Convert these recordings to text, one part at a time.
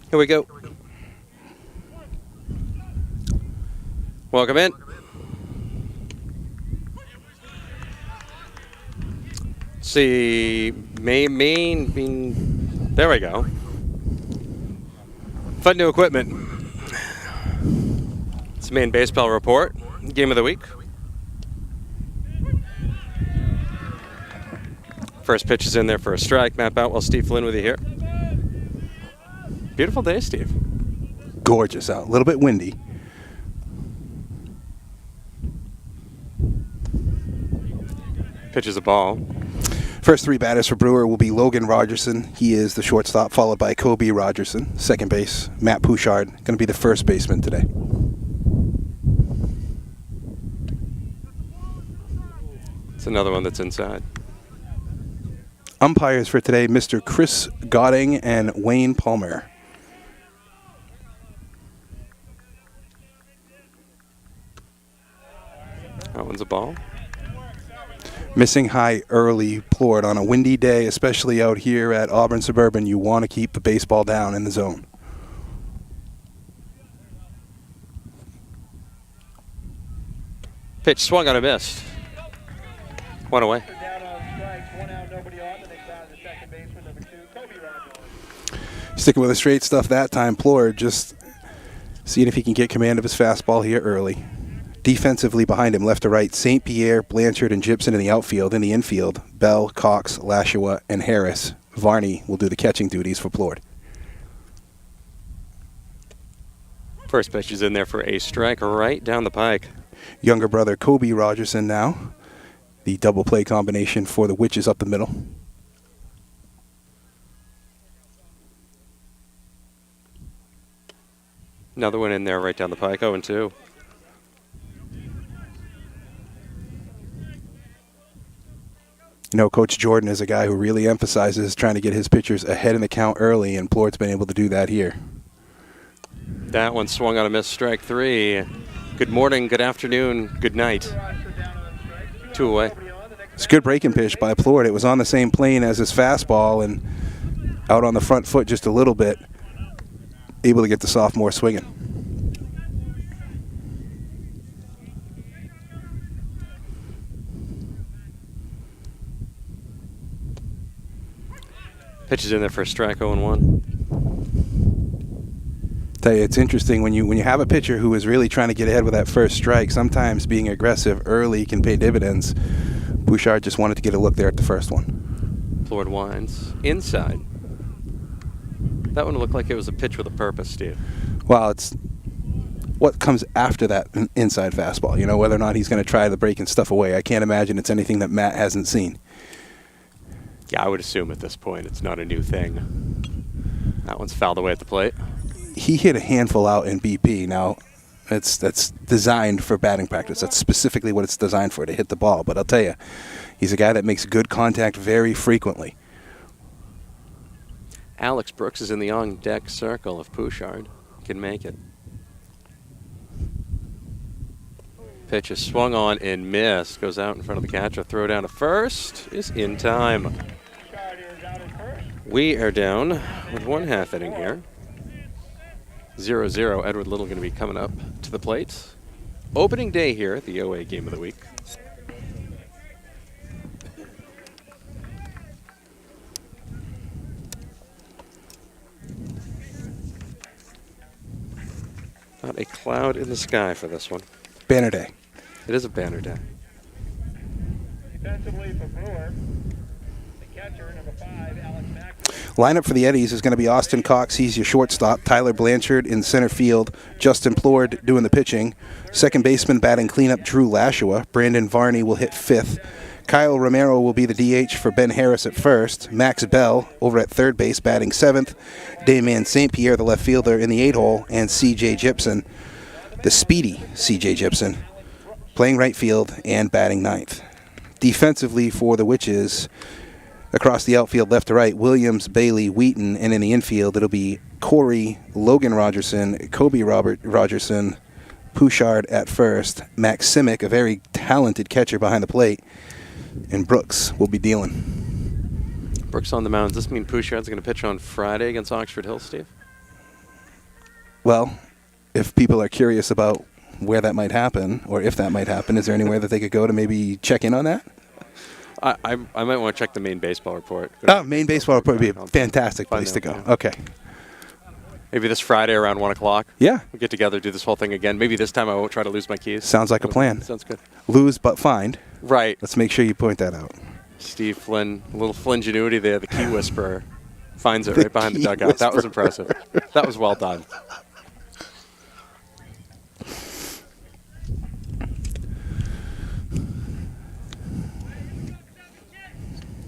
Here we go. Welcome in. See, main, there we go. Fun new equipment. It's Maine Baseball Report, game of the week. First pitch is in there for a strike. Matt Boutwell, Steve Flynn with you here. Beautiful day, Steve. Gorgeous out. A little bit windy. Pitch is a ball. First three batters for Brewer will be Logan Rogerson. He is the shortstop, followed by Kobe Rogerson. Second base, Matt Pouchard, going to be the first baseman today. It's another one that's inside. Umpires for today, Mr. Chris Godding and Wayne Palmer. That one's a ball. Missing high early, Plord. On a windy day, especially out here at Auburn Suburban, you want to keep the baseball down in the zone. Pitch swung on a miss. One away. Sticking with the straight stuff that time, Plord just seeing if he can get command of his fastball here early. Defensively behind him, left to right, St. Pierre, Blanchard, and Gibson in the outfield. In the infield, Bell, Cox, Lashua, and Harris. Varney will do the catching duties for Plord. First pitch is in there for a strike right down the pike. Younger brother Kobe Rogerson now. The double play combination for the Witches up the middle. Another one in there right down the pike, 0-2. You know, Coach Jordan is a guy who really emphasizes trying to get his pitchers ahead in the count early, and Plord's been able to do that here. That one swung on a miss, strike three. Good morning, good afternoon, good night. 2 away. It's a good breaking pitch by Plord. It was on the same plane as his fastball and out on the front foot just a little bit. Able to get the sophomore swinging. Pitch is in there for a strike, 0-1. Tell you, it's interesting when you have a pitcher who is really trying to get ahead with that first strike. Sometimes being aggressive early can pay dividends. Bouchard just wanted to get a look there at the first one. Plord winds inside. That one looked like it was a pitch with a purpose, Steve. Well, it's what comes after that inside fastball. You know, whether or not he's going to try the break and stuff away. I can't imagine it's anything that Matt hasn't seen. Yeah, I would assume at this point it's not a new thing. That one's fouled away at the plate. He hit a handful out in BP. Now, that's designed for batting practice. That's specifically what it's designed for, to hit the ball. But I'll tell you, he's a guy that makes good contact very frequently. Alex Brooks is in the on-deck circle if Pouchard can make it. Pitch is swung on and missed. Goes out in front of the catcher. Throw down to first is in time. We are down with 1/2 inning here. 0-0. Edward Little going to be coming up to the plate. Opening day here at the OA Game of the Week. Not a cloud in the sky for this one. Banner day. It is a banner day. Defensively for Brewer, the catcher, number 5, Alex Mack. Lineup for the Eddies is going to be Austin Cox. He's your shortstop. Tyler Blanchard in center field. Justin Plord doing the pitching. Second baseman batting cleanup, Drew Lashua. Brandon Varney will hit 5th. Kyle Romero will be the DH for Ben Harris at first. Max Bell over at third base batting 7th. Damian St. Pierre, the left fielder, in the 8-hole. And C.J. Gibson, the speedy C.J. Gibson, playing right field and batting 9th. Defensively for the Witches, across the outfield left to right, Williams, Bailey, Wheaton, and in the infield it'll be Corey, Logan Rogerson, Kobe Rogerson, Pouchard at first, Max Simic, a very talented catcher behind the plate, and Brooks will be dealing. Brooks on the mound. Does this mean Pouchard's going to pitch on Friday against Oxford Hill, Steve? Well, if people are curious about where that might happen, or if that might happen, is there anywhere that they could go to maybe check in on that? I might want to check the main baseball report. Oh, main baseball report would be a fantastic Find place to out, go. yeah. Okay. Maybe this Friday around 1 o'clock. Yeah. We'll get together, do this whole thing again. Maybe this time I won't try to lose my keys. Sounds like a plan. Sounds good. Lose but find. Right. Let's make sure you point that out. Steve Flynn, a little Flingenuity there, the key whisperer, finds it The right behind the key dugout. That was whisperer. impressive. That was well done.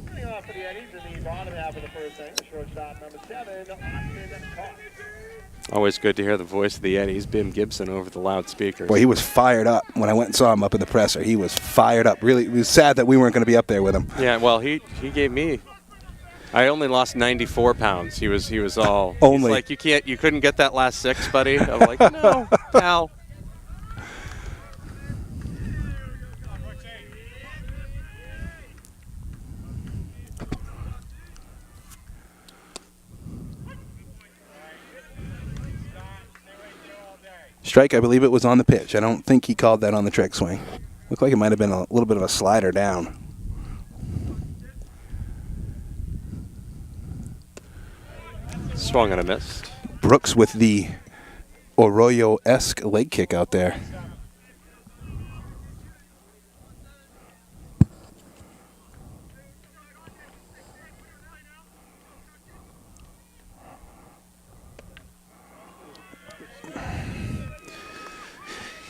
Coming off for the Eddies in the bottom half of the first inning, the shortstop, number 7, Austin Cox. Always good to hear the voice of the Eddies, Bim Gibson, over the loudspeakers. Boy, he was fired up when I went and saw him up in the presser. He was fired up. Really, it was sad that we weren't going to be up there with him. Yeah, well, he gave me. I only lost 94 pounds. He was all Only. He's like, you couldn't get that last 6, buddy. I'm like, no, pal. Strike, I believe it was on the pitch. I don't think he called that on the trick swing. Looked like it might have been a little bit of a slider down. Swung and a miss. Brooks with the Arroyo-esque leg kick out there.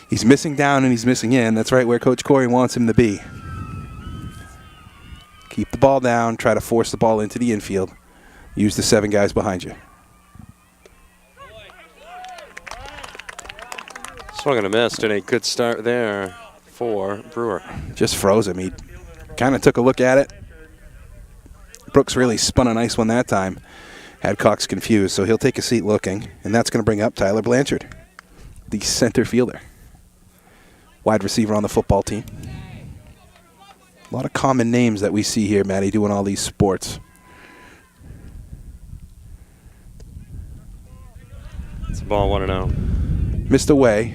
He's missing down and he's missing in. That's right where Coach Corey wants him to be. Keep the ball down. Try to force the ball into the infield. Use the 7 guys behind you. Swung and a miss, and a good start there for Brewer. Just froze him. He kind of took a look at it. Brooks really spun a nice one that time. Had Cox confused, so he'll take a seat looking, and that's going to bring up Tyler Blanchard, the center fielder. Wide receiver on the football team. A lot of common names that we see here, Matty, doing all these sports. It's a ball 1-0. Missed away.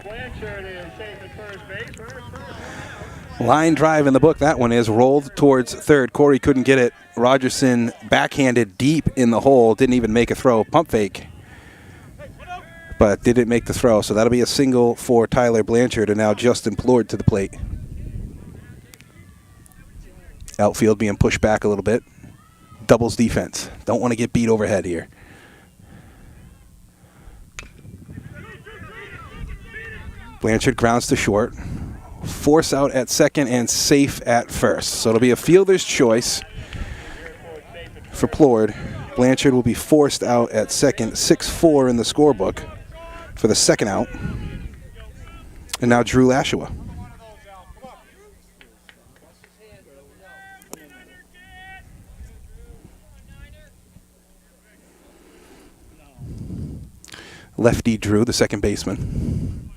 Blanchard is safe at first base. Line drive in the book. That one is rolled towards third. Corey couldn't get it. Rogerson backhanded deep in the hole. Didn't even make a throw. Pump fake. But didn't make the throw. So that'll be a single for Tyler Blanchard. And now Justin Plord to the plate. Outfield being pushed back a little bit. Doubles defense. Don't want to get beat overhead here. Blanchard grounds to short. Force out at second and safe at first. So it'll be a fielder's choice for Plord. Blanchard will be forced out at second. 6-4 in the scorebook for the second out. And now Drew Lashua. Lefty Drew, the second baseman.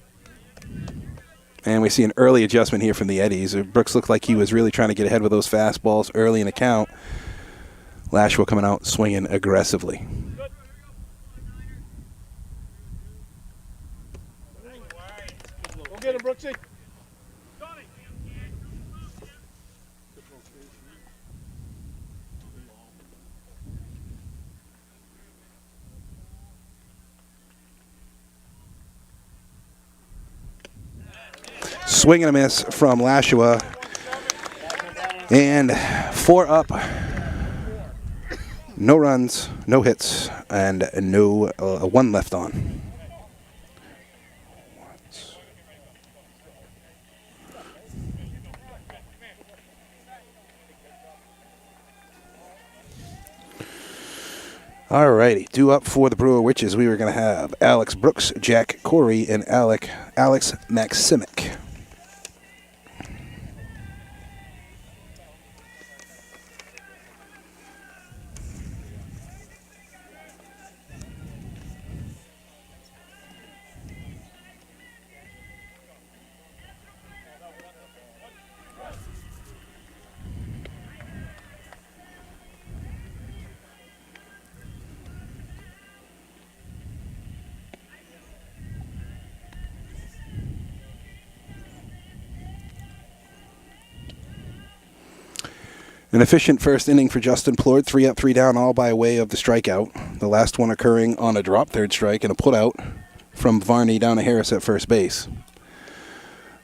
And we see an early adjustment here from the Eddies. Brooks looked like he was really trying to get ahead with those fastballs early in the count. Lashua coming out swinging aggressively. Go get him, Brooksy. Swing and a miss from Lashua. And 4 up. No runs, no hits, and no 1 left on. All righty. Due up for the Brewer Witches, we were going to have Alex Brooks, Jack Corey, and Alex Maximic. An efficient first inning for Justin Plord, 3 up, 3 down, all by way of the strikeout. The last one occurring on a drop third strike and a putout from Varney down to Harris at first base.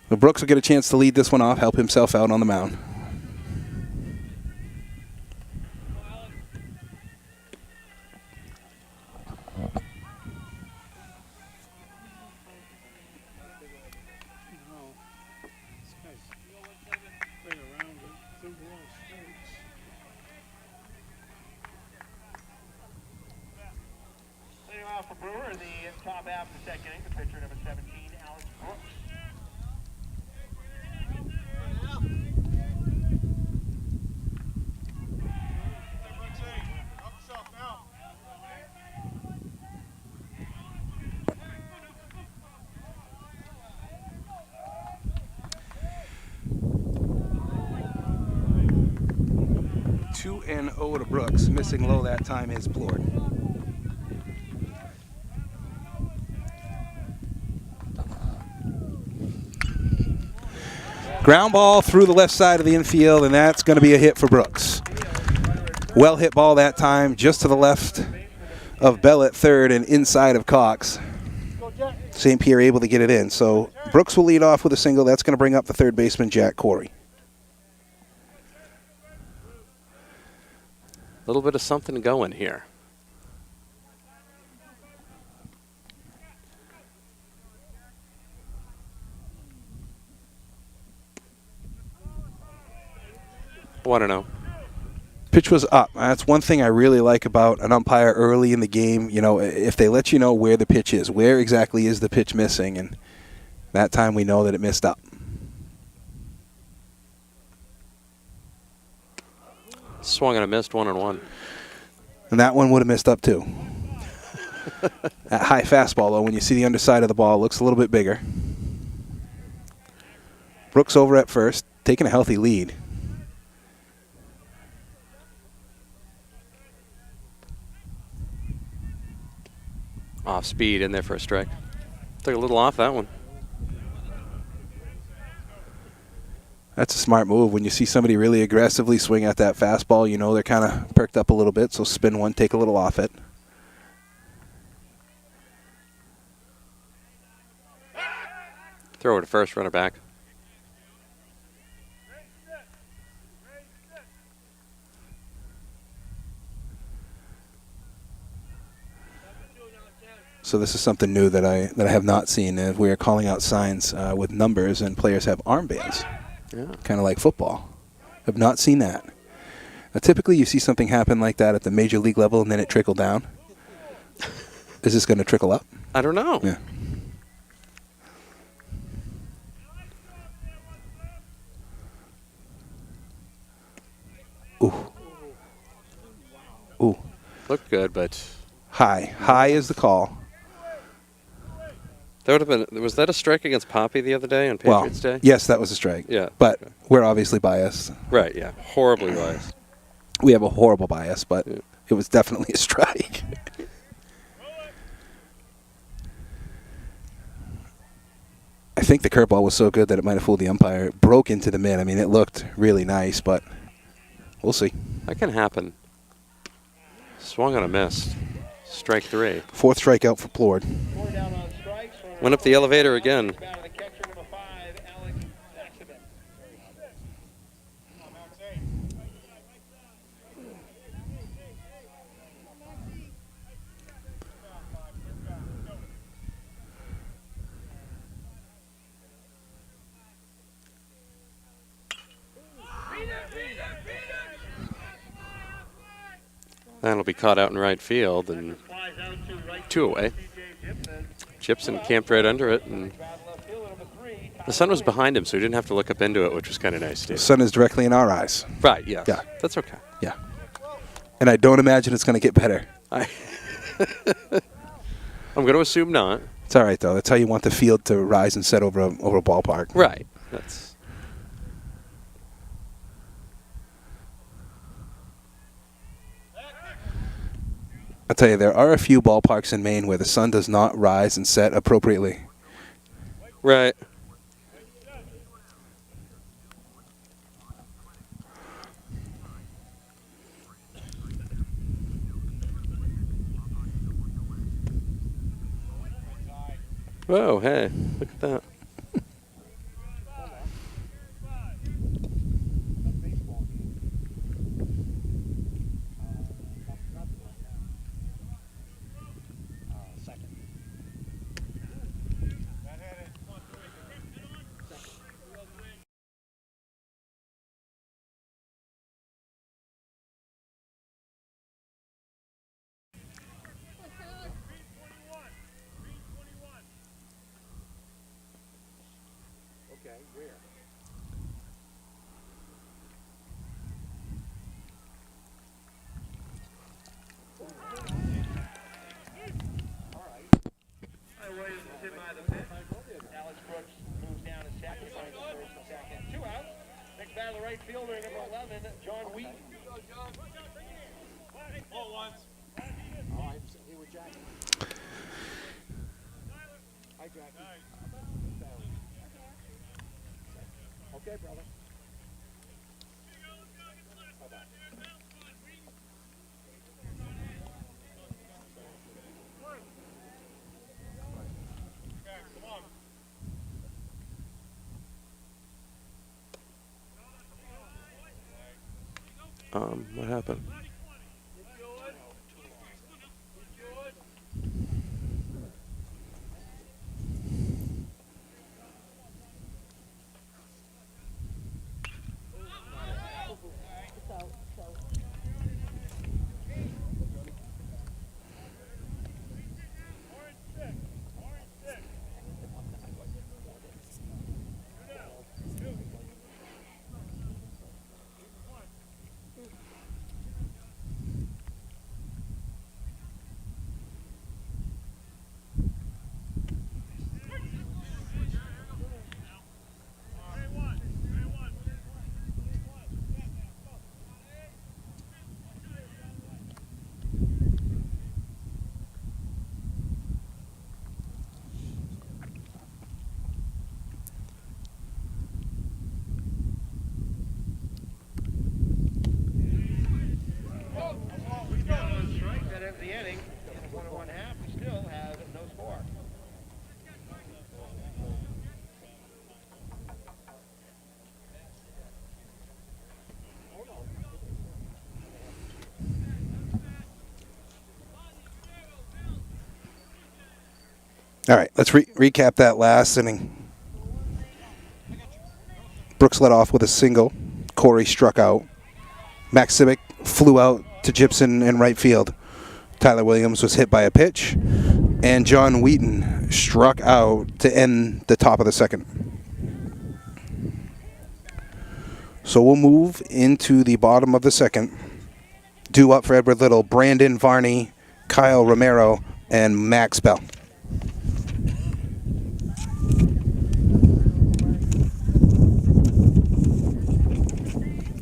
But Brooks will get a chance to lead this one off, help himself out on the mound. Leading off for Brewer in the top half of the second inning, the pitcher number 17, Alex Brooks. Two and 0 to Brooks. Missing low that time is Plord. Ground ball through the left side of the infield, and that's going to be a hit for Brooks. Well hit ball that time, just to the left of Bell at third and inside of Cox. St. Pierre able to get it in. So Brooks will lead off with a single. That's going to bring up the third baseman, Jack Corey. A little bit of something going here. I want to know. Pitch was up. That's one thing I really like about an umpire early in the game. You know, if they let you know where the pitch is, where exactly is the pitch missing, and that time we know that it missed up. Swung and a missed, 1-1. And that one would have missed up too. That high fastball, though, when you see the underside of the ball, looks a little bit bigger. Brooks over at first, taking a healthy lead. Off speed in there for a strike. Took a little off that one. That's a smart move. When you see somebody really aggressively swing at that fastball, you know they're kind of perked up a little bit, so spin one, take a little off it. Throw it to first, runner back. So this is something new that I have not seen. We are calling out signs with numbers, and players have armbands. Yeah. Kind of like football. Have not seen that. Now, typically you see something happen like that at the major league level and then it trickle down. Is this going to trickle up? I don't know. Yeah. Ooh. Ooh. Looked good, but High. High is the call. that would have been. Was that a strike against Poppy the other day on Well, Patriots Day? yes, that was a strike. Yeah. But Okay. we're obviously biased. Right. Yeah. Horribly biased. We have a horrible bias, but Yeah. it was definitely a strike. I think the curveball was so good that it might have fooled the umpire. It broke into the mid. I mean, it looked really nice, but we'll see. That can happen. Swung on a miss. Strike 3. Fourth strikeout for Plord. Four down on strikes. Went up the elevator again. Battle the catcher number 5, Alex Maximic. That'll be caught out in right field, and Flies out to right 2 away. Gibson. Gibson camped right under it, and Left fielder number 3. the sun was behind him, so he didn't have to look up into it, which was kind of nice, too. The sun is directly in our eyes. Right, yes. Yeah. That's okay. Yeah. And I don't imagine it's going to get better. I'm going to assume not. It's all right, though. That's how you want the field to rise and set over a ballpark. Right. That's... I'll tell you, there are a few ballparks in Maine where the sun does not rise and set appropriately. Right. Oh, hey, look at that. Alex Brooks moves down to second. Finds the first and second. 2 outs. Next batter, right fielder, number 11, John Wheaton. Okay, brother. What happened? Strike that ends the inning. In 1 1/2, we still have no score. All right, let's recap that last inning. Brooks led off with a single. Corey struck out. Max Civic flew out to Gibson in right field. Tyler Williams was hit by a pitch. And John Wheaton struck out to end the top of the second. So we'll move into the bottom of the second. Due up for Edward Little, Brandon Varney, Kyle Romero, and Max Bell.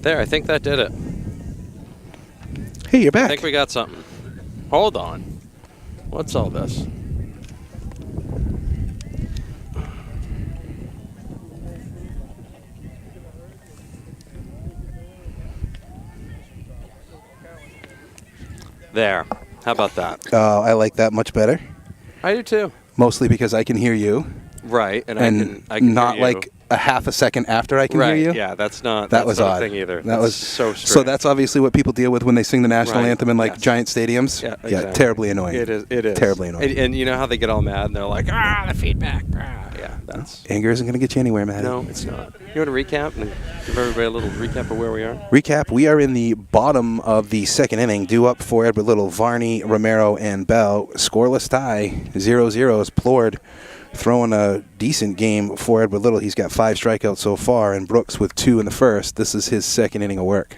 There, I think that did it. Hey, you're back. I think we got something. Hold on. What's all this? There. How about that? Oh, I like that much better. I do too. Mostly because I can hear you. Right, and I can not hear you. like a half a second after I can right, hear you. yeah, that's not That was not odd. a thing either. That That's was so strange. So that's obviously what people deal with when they sing the national Right, anthem in like yes. giant stadiums. Yeah, exactly. Terribly annoying. It is. Terribly annoying. And you know how they get all mad and they're like, the feedback. Yeah. That's Anger isn't going to get you anywhere, man. no, it's not. You want to recap and give everybody a little recap of where we are? Recap, we are in the bottom of the second inning. Due up for Edward Little, Varney, Romero, and Bell. Scoreless tie, 0-0 as Plord throwing a decent game for Edward Little. He's got 5 strikeouts so far, and Brooks with 2 in the first. This is his second inning of work.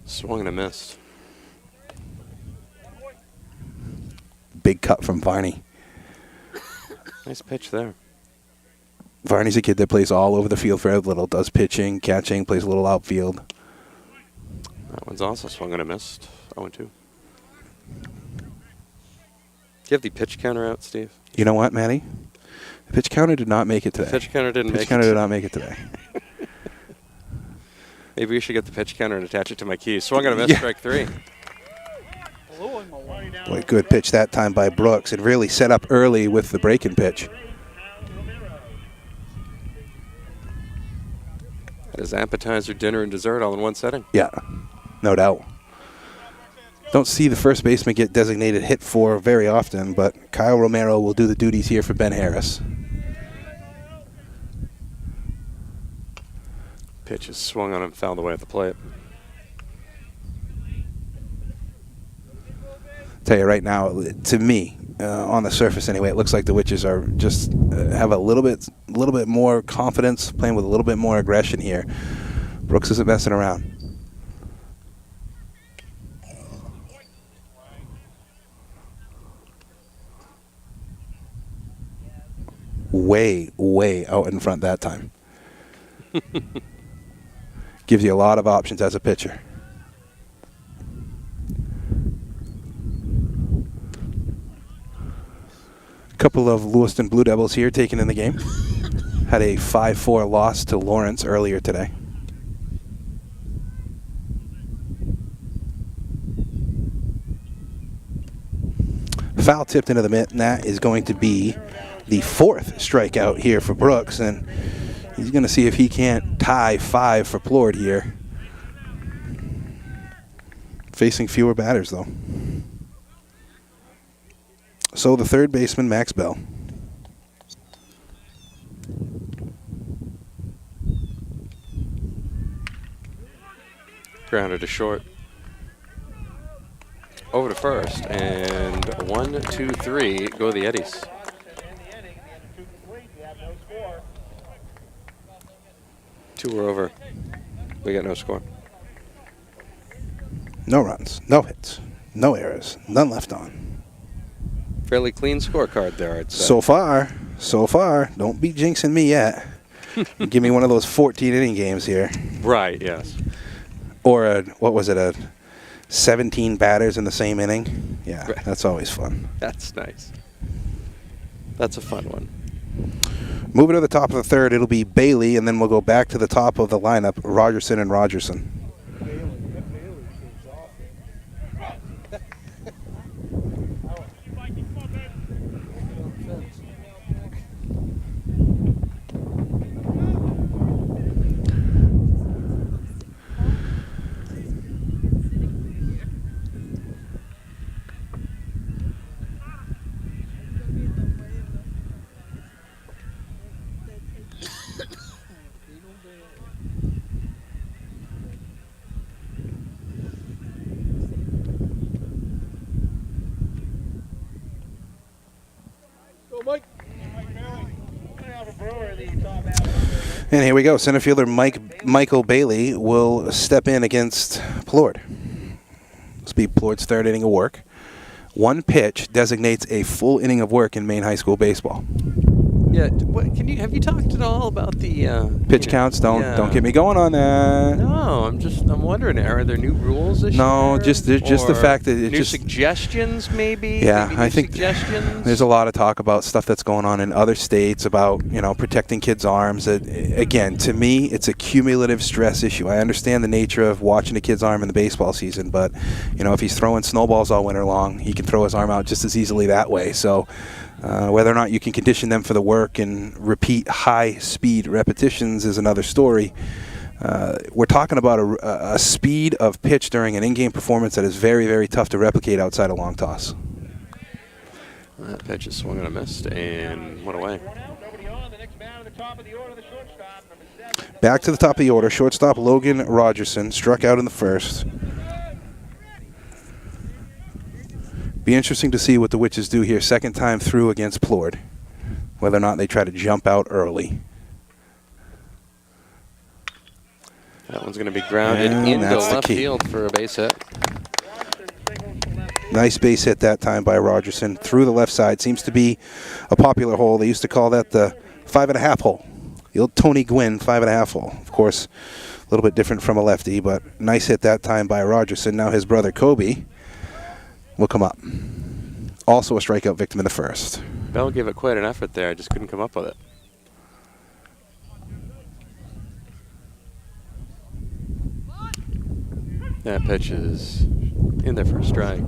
Swung and a missed. Big cut from Varney. Nice pitch there. Varney's a kid that plays all over the field for Ed Little. Does pitching, catching, plays a little outfield. That one's also swung and a missed. 0-2. Do you have the pitch counter out, Steve? You know what, Matty? The pitch counter did not make it today. Pitch counter didn't make it. Pitch counter did not make it today. Maybe we should get the pitch counter and attach it to my key. Swung and a miss, strike 3. Boy, good pitch that time by Brooks. It really set up early with the break-in pitch. That is appetizer, dinner, and dessert all in one setting. Yeah, no doubt. Don't see the first baseman get designated hit for very often, but Kyle Romero will do the duties here for Ben Harris. Pitch is swung on and fouled away at the plate. Tell you right now, to me, on the surface anyway, it looks like the Witches are just have a little bit more confidence, playing with a little bit more aggression here. Brooks isn't messing around. Way out in front that time. Gives you a lot of options as a pitcher. Couple of Lewiston Blue Devils here taken in the game. Had a 5-4 loss to Lawrence earlier today. Foul tipped into the mitt, and that is going to be the 4th strikeout here for Brooks, and he's going to see if he can't tie 5 for Plord here. Facing fewer batters, though. So the third baseman, Max Bell. Grounded to short. Over to first, and 1, 2, 3 go the Eddies. Two are over. We got no score. No runs, no hits, no errors, none left on. Fairly clean scorecard there, I'd say. So far. Don't be jinxing me yet. Give me one of those 14-inning games here. Right, yes. Or a 17 batters in the same inning? Yeah, right. That's always fun. That's nice. That's a fun one. Moving to the top of the third, it'll be Bailey, and then we'll go back to the top of the lineup, Rogerson and Rogerson. And here we go. Center fielder Michael Bailey will step in against Plord. This will be Plord's third inning of work. One pitch designates a full inning of work in Maine high school baseball. Yeah, have you talked at all about the pitch counts? Don't get me going on that. No, I'm wondering, are there new rules this year? No, just the fact that new suggestions maybe. Yeah, maybe I think suggestions. There's a lot of talk about stuff that's going on in other states about protecting kids' arms. Again, to me, it's a cumulative stress issue. I understand the nature of watching a kid's arm in the baseball season, but if he's throwing snowballs all winter long, he can throw his arm out just as easily that way. So. Whether or not you can condition them for the work and repeat high-speed repetitions is another story. We're talking about a speed of pitch during an in-game performance that is very, very tough to replicate outside a long toss. That pitch is swung and a missed and went away. Nobody on. The next man at the top of the order, the shortstop, number 7. Back to the top of the order. Shortstop Logan Rogerson struck out in the first. Be interesting to see what the Witches do here second time through against Plord. Whether or not they try to jump out early. That one's going to be grounded And into that's the left key. field for a base hit. Nice base hit that time by Rogerson through the left side. Seems to be a popular hole. They used to call that the 5.5 hole. The old Tony Gwynn 5.5 hole. Of course, a little bit different from a lefty, but nice hit that time by Rogerson. Now his brother Kobe will come up. Also a strikeout victim in the first. Bell gave it quite an effort there. I just couldn't come up with it. That pitch is in there for a strike.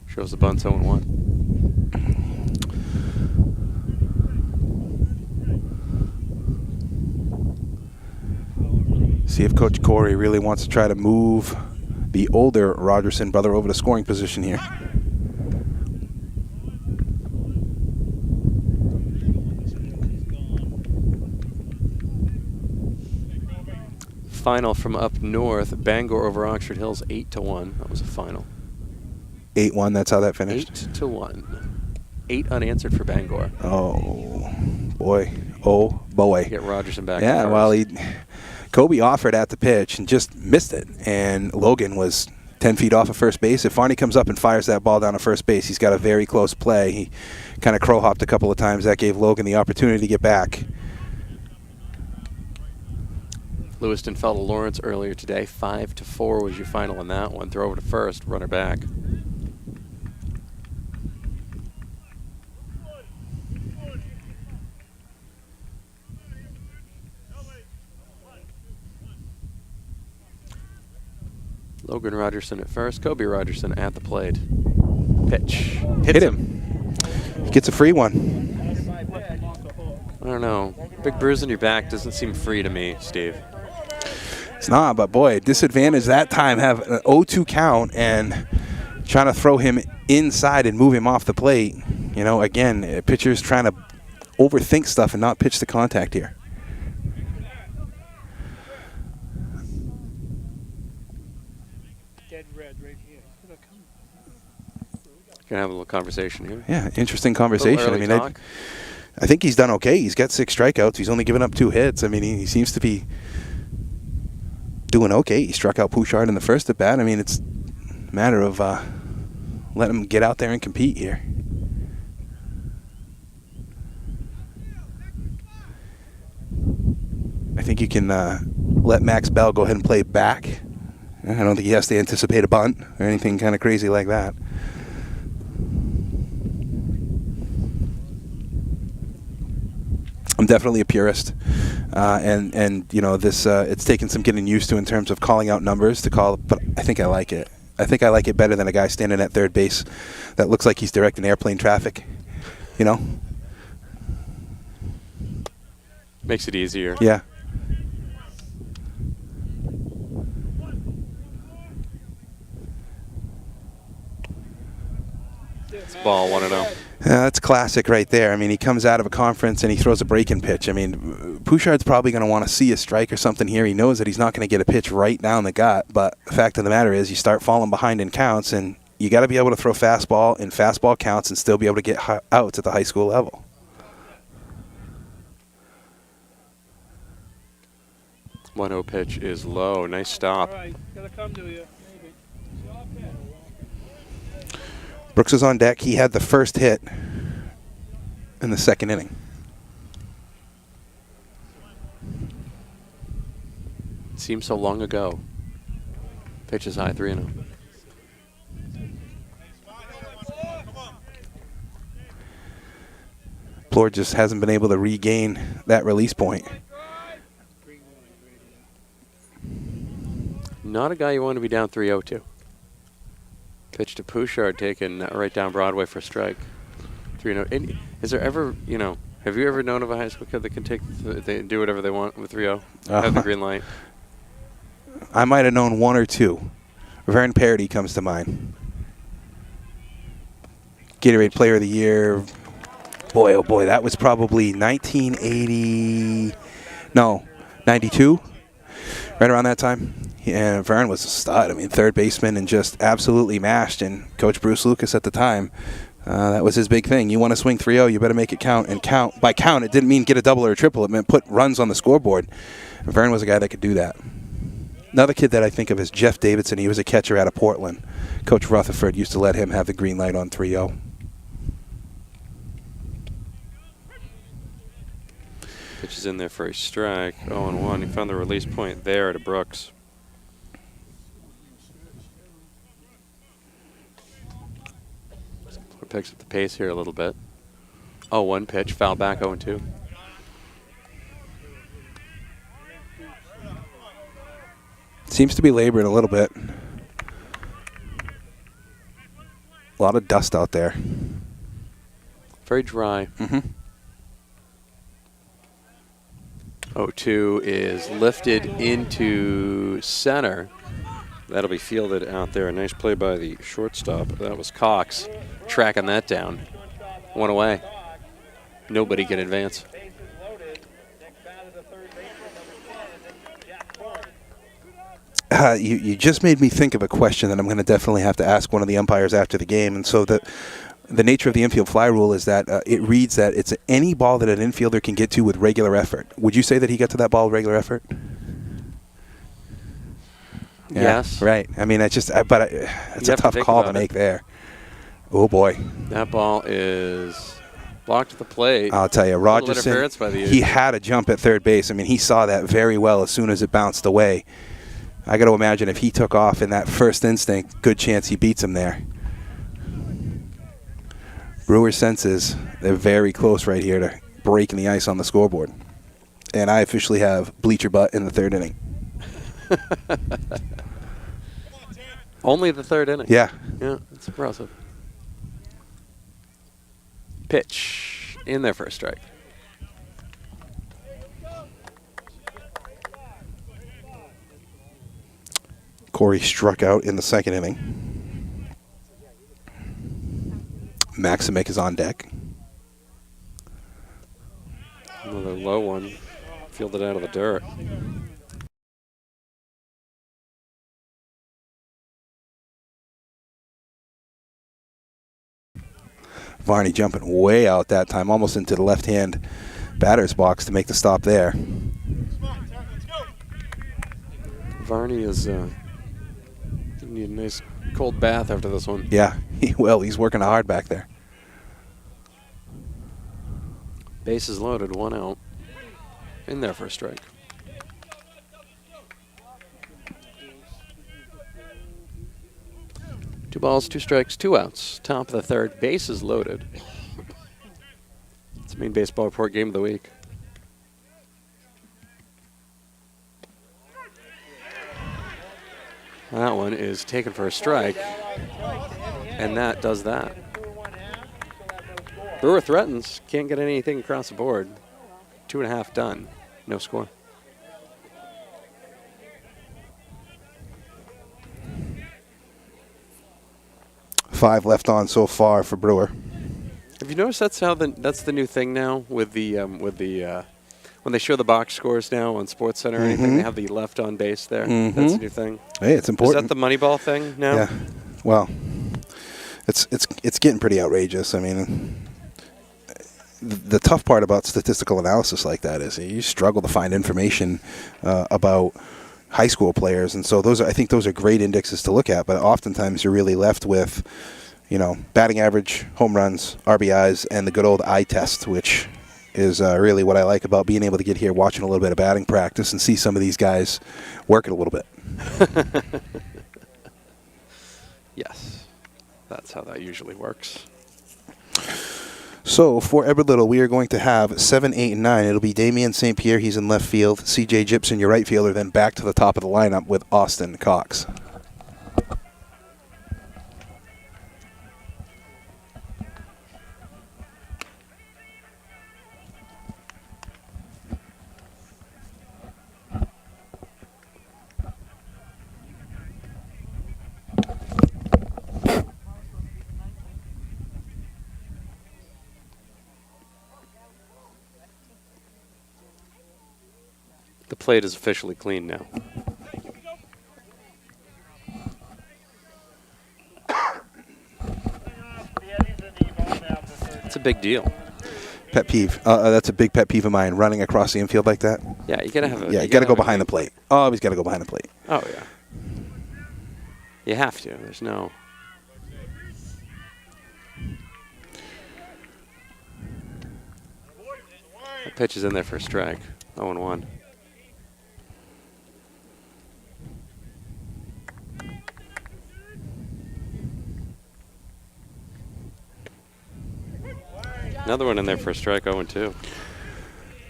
Shows the bunt's 0-1. See if Coach Corey really wants to try to move the older Rogerson brother over to scoring position here. Final from up north, Bangor over Oxford Hills, 8-1. That was a final. 8-1, that's how that finished? 8-1. 8 unanswered for Bangor. Oh, boy. Oh, boy. Get Rogerson back. Yeah, well, Kobe offered at the pitch and just missed it. And Logan was 10 feet off of first base. If Varney comes up and fires that ball down to first base, he's got a very close play. He kind of crow-hopped a couple of times. That gave Logan the opportunity to get back. Lewiston fell to Lawrence earlier today. 5-4 was your final in that one. Throw over to first, runner back. Logan Rogerson at first, Kobe Rogerson at the plate. Pitch. Hit him. He gets a free one. I don't know. Big bruise on your back doesn't seem free to me, Steve. It's not, but boy, disadvantage that time. Have an 0-2 count and trying to throw him inside and move him off the plate. You know, again, pitchers trying to overthink stuff and not pitch the contact here. Dead red right here. Gonna have a little conversation here. Yeah, interesting conversation. I mean, talk. I think he's done okay. He's got 6 strikeouts. He's only given up 2 hits. I mean, he seems to be doing okay. He struck out Pouchard in the first at bat. I mean, it's a matter of letting him get out there and compete here. I think you can let Max Bell go ahead and play back. I don't think he has to anticipate a bunt or anything kind of crazy like that. I'm definitely a purist, and you know this. It's taken some getting used to in terms of calling out numbers to call, but I think I like it. I think I like it better than a guy standing at third base that looks like he's directing airplane traffic. You know, Makes it easier. yeah. It's ball 1-0. That's classic right there. I mean, he comes out of a conference and he throws a breaking pitch. I mean, Pouchard's probably going to want to see a strike or something here. He knows that he's not going to get a pitch right down the gut, but the fact of the matter is you start falling behind in counts, and you got to be able to throw fastball in fastball counts and still be able to get outs at the high school level. One 1-0 pitch is low. Nice stop. All right, gonna come to you. Brooks is on deck. He had the first hit in the second inning. Seems so long ago. Pitch is high, 3-0. Plord just hasn't been able to regain that release point. Not a guy you want to be down 3-0 to. Pitch to Pouchard, taken right down Broadway for a strike. 3-0. Is there ever, you know, have you ever known of a high school kid that can they do whatever they want with 3-0? Have the green light? I might have known 1 or 2. Vern Parody comes to mind. Gatorade Player of the Year. Boy, oh boy, that was probably 92, right around that time. Yeah, Vern was a stud. I mean, third baseman and just absolutely mashed. And Coach Bruce Lucas at the time, that was his big thing. You want to swing 3-0, you better make it count. And by count, it didn't mean get a double or a triple. It meant put runs on the scoreboard. Vern was a guy that could do that. Another kid that I think of is Jeff Davidson. He was a catcher out of Portland. Coach Rutherford used to let him have the green light on 3-0. Pitch is in there for a strike. 0-1. He found the release point there to Brooks. Picks up the pace here a little bit. 0-1 pitch, foul back 0-2. Seems to be laboring a little bit. A lot of dust out there. Very dry. 0-2 is lifted into center. That'll be fielded out there. A nice play by the shortstop. That was Cox tracking that down. One away. Nobody can advance. You just made me think of a question that I'm going to definitely have to ask one of the umpires after the game. And so the nature of the infield fly rule is that it reads that it's any ball that an infielder can get to with regular effort. Would you say that he got to that ball with regular effort? Yeah, yes. Right. I mean, it's a tough call to make there. Oh, boy. That ball is blocked at the plate. I'll tell you, Rogerson, he had a jump at third base. I mean, he saw that very well as soon as it bounced away. I got to imagine if he took off in that first instinct, good chance he beats him there. Brewer senses they're very close right here to breaking the ice on the scoreboard. And I officially have bleacher butt in the third inning. Only the third inning. Yeah. Yeah, that's impressive. Pitch in there for a strike. Corey struck out in the second inning. Maximic is on deck. Another low one, fielded out of the dirt. Varney jumping way out that time, almost into the left-hand batter's box to make the stop there. Varney is need a nice cold bath after this one. Yeah, he's working hard back there. Bases loaded, 1 out. In there for a strike. 2 balls, 2 strikes, 2 outs. Top of the third, bases loaded. It's the main baseball report game of the week. That one is taken for a strike, and that does that. Brewer threatens, can't get anything across the board. 2.5 done, no score. Five left on so far for Brewer. Have you noticed that's the new thing now with the when they show the box scores now on SportsCenter or anything, they have the left on base there. That's a new thing. Hey, it's important. Is that the Moneyball thing now? Yeah. Well, it's getting pretty outrageous. I mean, the tough part about statistical analysis like that is you struggle to find information about high school players, and so I think those are great indexes to look at. But oftentimes you're really left with, batting average, home runs, RBIs, and the good old eye test, which is really what I like about being able to get here, watching a little bit of batting practice and see some of these guys work it a little bit. Yes, that's how that usually works. So for Edward Little, we are going to have 7, 8, and 9. It'll be Damian St. Pierre. He's in left field. C.J. Gibson, your right fielder. Then back to the top of the lineup with Austin Cox. The plate is officially clean now. It's a big deal. Pet peeve. That's a big pet peeve of mine, running across the infield like that. Yeah, you gotta have a. Yeah, you got to go behind the plate. Always got to go behind the plate. Oh yeah. You have to. There's no. That pitch is in there for a strike. 0-1. Another one in there for a strike. 0-2.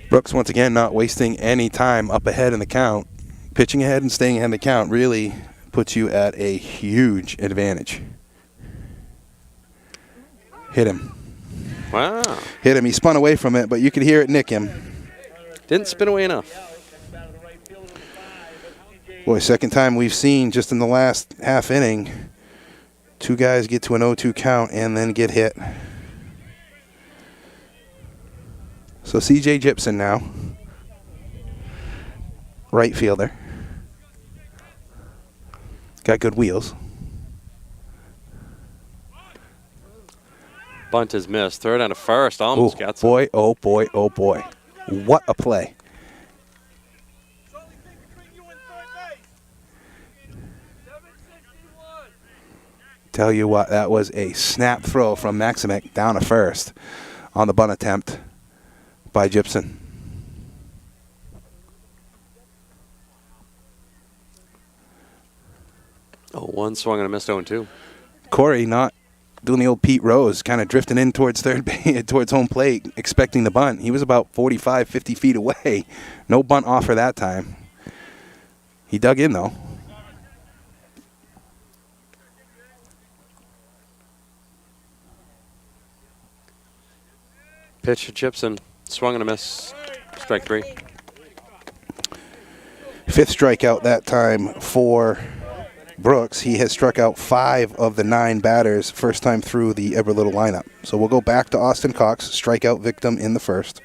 Brooks, once again, not wasting any time up ahead in the count. Pitching ahead and staying ahead in the count really puts you at a huge advantage. Hit him. Wow. Hit him. He spun away from it, but you could hear it nick him. Didn't spin away enough. Boy, second time we've seen just in the last half inning, two guys get to an 0-2 count and then get hit. So C.J. Gibson now, right fielder. Got good wheels. Bunt is missed. Throw down to first. Almost got some. Boy, oh boy, oh boy. What a play. Tell you what, that was a snap throw from Maximic down to first on the bunt attempt by Gibson. Oh, one swung and a missed. 0-2. Corey not doing the old Pete Rose, kind of drifting in towards third base, towards home plate, expecting the bunt. He was about 45, 50 feet away. No bunt offer that time. He dug in, though. Pitch to Gibson. Swung and a miss. Strike 3. Fifth strikeout that time for Brooks. He has struck out 5 of the 9 batters first time through the Ever Little lineup. So we'll go back to Austin Cox, strikeout victim in the first.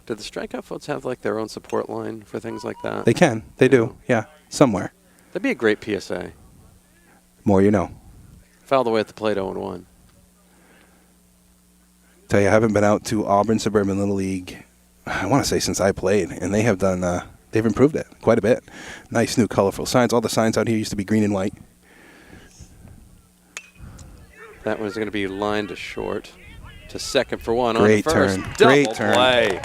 Do the strikeout folks have like their own support line for things like that? They can. They do. Yeah. Somewhere. That'd be a great PSA. More you know. Foul the way at the plate. 0-1. Tell you, I haven't been out to Auburn Suburban Little League, I want to say since I played, and they have done, they've improved it quite a bit. Nice new colorful signs. All the signs out here used to be green and white. That one's going to be lined to short. To second for one. Great on first. turn. Double Great turn. play.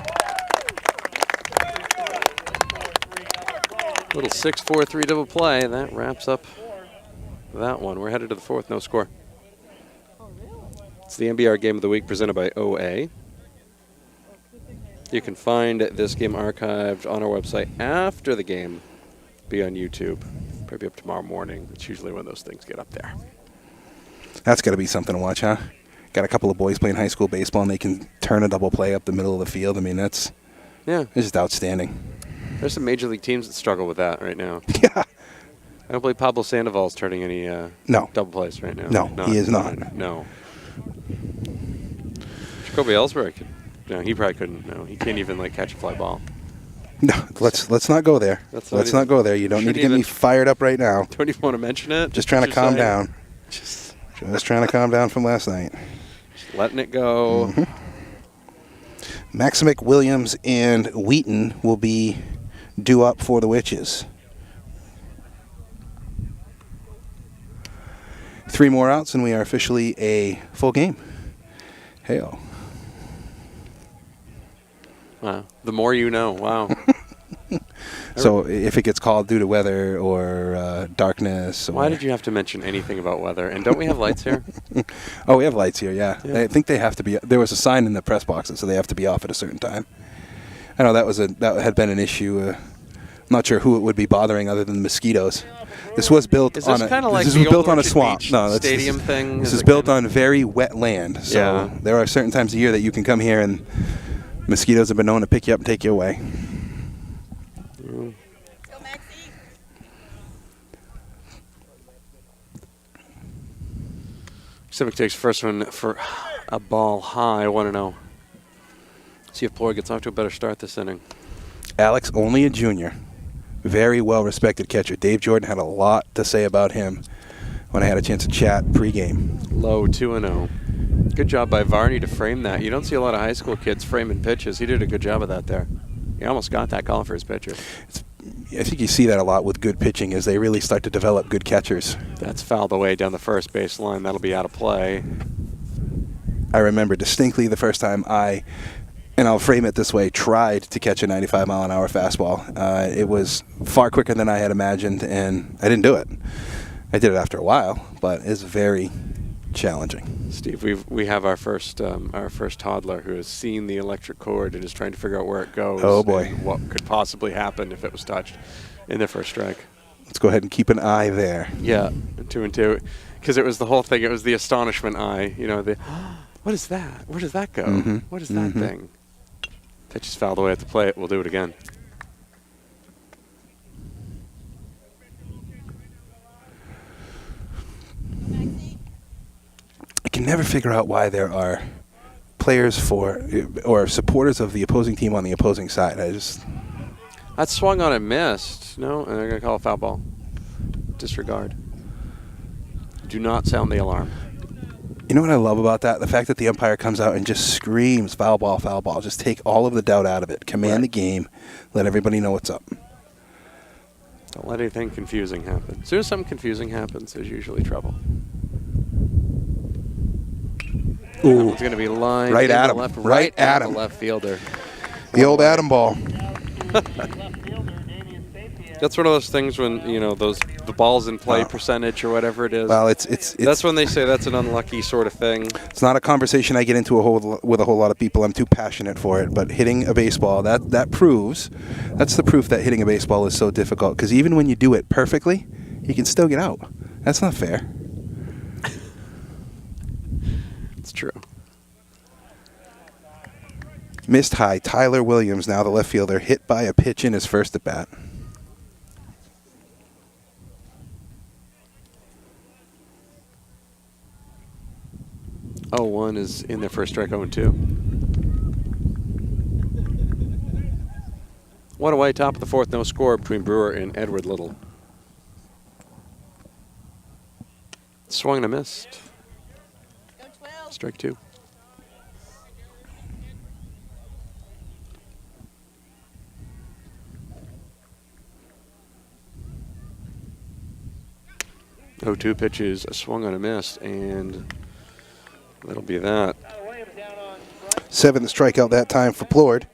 Little 6-4-3 double play. That wraps up that one. We're headed to the fourth. No score. It's the MBR Game of the Week presented by OA. You can find this game archived on our website after the game. Be on YouTube. Probably up tomorrow morning. It's usually when those things get up there. That's got to be something to watch, huh? Got a couple of boys playing high school baseball, and they can turn a double play up the middle of the field. I mean, it's just outstanding. There's some major league teams that struggle with that right now. Yeah. I don't believe Pablo Sandoval's turning any double plays right now. No, he is not. No. Jacoby Ellsberg, he probably couldn't. No, he can't even catch a fly ball. No, let's not go there. Let's not go there. You don't need to get me fired up right now. Don't even want to mention it. Just trying to calm down. Just trying to calm down from last night. Just letting it go. Mm-hmm. Maximic, Williams, and Wheaton will be due up for the Witches. 3 more outs, and we are officially a full game. Hey-oh. Wow. The more you know. Wow. So if it gets called due to weather or darkness. Why did you have to mention anything about weather? And don't we have lights here? Oh, we have lights here, yeah. I think they have to be. There was a sign in the press boxes, so they have to be off at a certain time. I know that had been an issue. I'm not sure who it would be bothering other than the mosquitoes. This was built on a swamp. Beach no, stadium thing. This is built on very wet land. So Yeah. there are certain times of year that you can come here and mosquitoes have been known to pick you up and take you away. Civic takes first one for A ball high, 1-0. See if Ploy gets off to a better start this inning. Alex, only a junior. Very well-respected catcher. Dave Jordan had a lot to say about him when I had a chance to chat pregame. Low, 2-0. Good job by Varney to frame that. You don't see a lot of high school kids framing pitches. He did a good job of that there. He almost got that call for his pitcher. I think you see that a lot with good pitching as they really start to develop good catchers. That's fouled away down the first base line. That'll be out of play. I remember distinctly the first time and I'll frame it this way, tried to catch a 95-mile-an-hour fastball. It was far quicker than I had imagined, and I didn't do it. I did it after a while, but it's very challenging. Steve, we have our first toddler who has seen the electric cord and is trying to figure out where it goes. Oh, boy. And what could possibly happen if it was touched in the first strike. Let's go ahead and keep an eye there. Yeah, 2-2. Because it was the whole thing. It was the astonishment eye. You know, what is that? Where does that go? Mm-hmm. What is that thing? Pitch is fouled away at the plate. We'll do it again. I can never figure out why there are players or supporters of the opposing team on the opposing side. That swung on and missed. No, and they're going to call a foul ball. Disregard. Do not sound the alarm. You know what I love about that? The fact that the umpire comes out and just screams, foul ball, foul ball. Just take all of the doubt out of it. Command the game. Let everybody know what's up. Don't let anything confusing happen. As soon as something confusing happens, there's usually trouble. Ooh. It's going to be line Right at him. left, Right at the him. left fielder. The old Adam ball. That's one of those things when, you know, the ball's in play percentage or whatever it is. Well, it's that's when they say that's an unlucky sort of thing. It's not a conversation I get into with a whole lot of people. I'm too passionate for it. But hitting a baseball, that's the proof that hitting a baseball is so difficult. Because even when you do it perfectly, you can still get out. That's not fair. It's true. Missed high. Tyler Williams, now the left fielder, hit by a pitch in his first at bat. Oh, 1 is in their first strike, 0-2. One away, top of the fourth, no score between Brewer and Edward Little. Swung and a missed. Strike 2. Oh, 2 pitches, a swung on a miss, and that'll be that. 7th strikeout that time for Plord.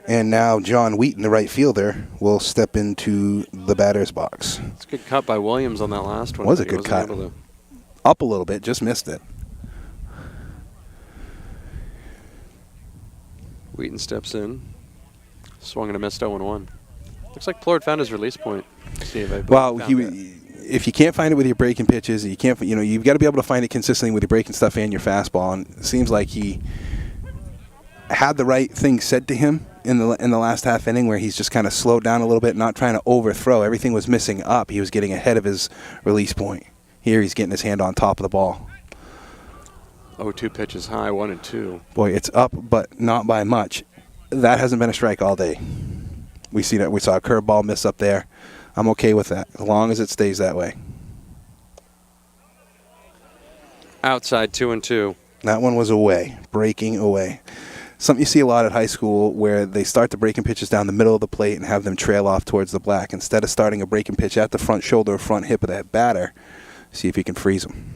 And now John Wheaton, the right fielder, will step into the batter's box. It's a good cut by Williams on that last one. Was a good cut. Up a little bit, just missed it. Wheaton steps in. Swung and a missed 0-1. Looks like Plord found his release point. Well, if you can't find it with your breaking pitches, you've got to be able to find it consistently with your breaking stuff and your fastball. And it seems like he had the right thing said to him in the last half inning, where he's just kind of slowed down a little bit, not trying to overthrow. Everything was missing up. He was getting ahead of his release point. Here he's getting his hand on top of the ball. 0-2 pitches high, 1-2. Boy, it's up, but not by much. That hasn't been a strike all day. We saw a curveball miss up there. I'm okay with that, as long as it stays that way. Outside, 2-2. That one was away, breaking away. Something you see a lot at high school, where they start the breaking pitches down the middle of the plate and have them trail off towards the black. Instead of starting a breaking pitch at the front shoulder or front hip of that batter, see if you can freeze them.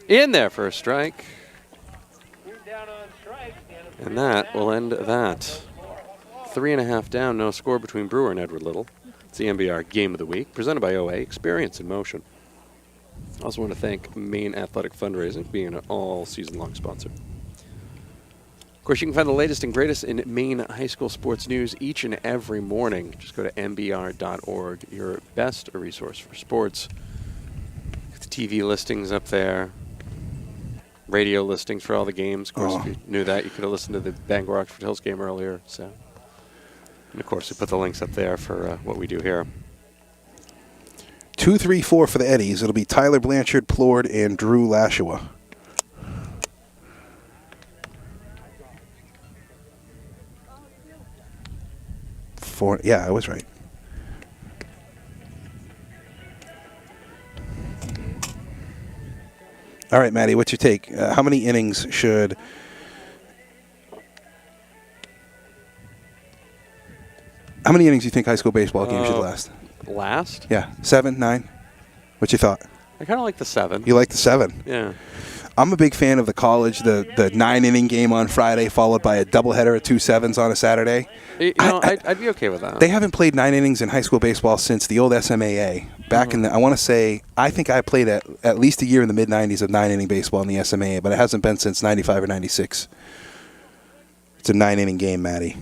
In there for a strike. And that will end that. 3.5 down, no score between Brewer and Edward Little. It's the MBR Game of the Week, presented by OA, Experience in Motion. I also want to thank Maine Athletic Fundraising, being an all-season-long sponsor. Of course, you can find the latest and greatest in Maine high school sports news each and every morning. Just go to mbr.org, your best resource for sports. The TV listings up there. Radio listings for all the games. Of course, if you knew that, you could have listened to the Bangor Oxford Hills game earlier. And of course, we put the links up there for what we do here. 2, 3, 4 for the Eddies. It'll be Tyler Blanchard, Plord, and Drew Lashua. Four. Yeah, I was right. All right, Maddie, what's your take? How many innings should... How many innings do you think high school baseball games should last? Last? Yeah, 7, 9? What's your thought? I kind of like the 7. You like the 7? Yeah. I'm a big fan of the college, the 9-inning game on Friday, followed by a doubleheader of 2 7s on a Saturday. I'd be okay with that. They haven't played 9 innings in high school baseball since the old SMAA. Back in the, I want to say, I think I played at least a year in the mid-'90s of 9-inning baseball in the SMAA, but it hasn't been since 95 or 96. It's a 9-inning game, Maddie.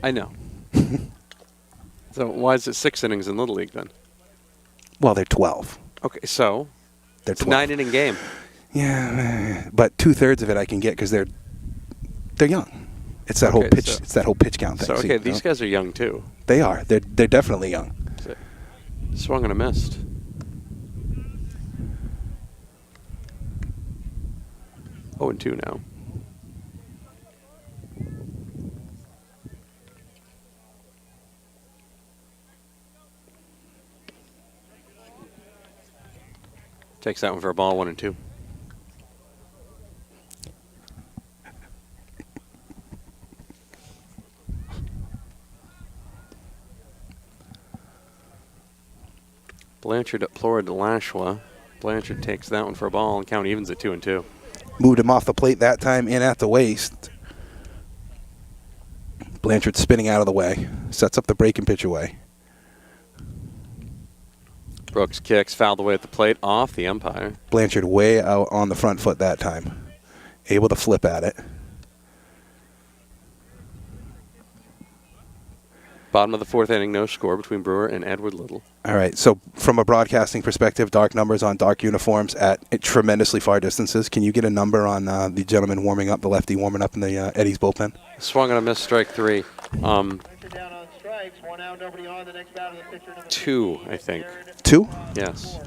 I know. So why is it 6 innings in Little League then? Well, they're 12. Okay, so They're it's a 12. 9-inning game. Yeah, but 2/3 of it I can get because they're young. It's that whole Okay, pitch. so- It's that whole pitch count thing. So, See, okay, these guys are young too. They are. They're definitely young. Swung and a missed. Oh, and 2 now. Takes that one for a ball, 1 and 2. Blanchard at Plord to Lashua. Blanchard takes that one for a ball and count evens at 2 and 2. Moved him off the plate that time in at the waist. Blanchard spinning out of the way. Sets up the break and pitch away. Brooks kicks, fouled away at the plate, off the umpire. Blanchard way out on the front foot that time. Able to flip at it. Bottom of the 4th inning, no score between Brewer and Edward Little. All right, so from a broadcasting perspective, dark numbers on dark uniforms at tremendously far distances. Can you get a number on the gentleman warming up, the lefty warming up in the Eddie's bullpen? Swung on a missed, strike 3. Down on strikes, 1 out, nobody on. The next batter, the pitcher, number 2, I think. 2? Yes.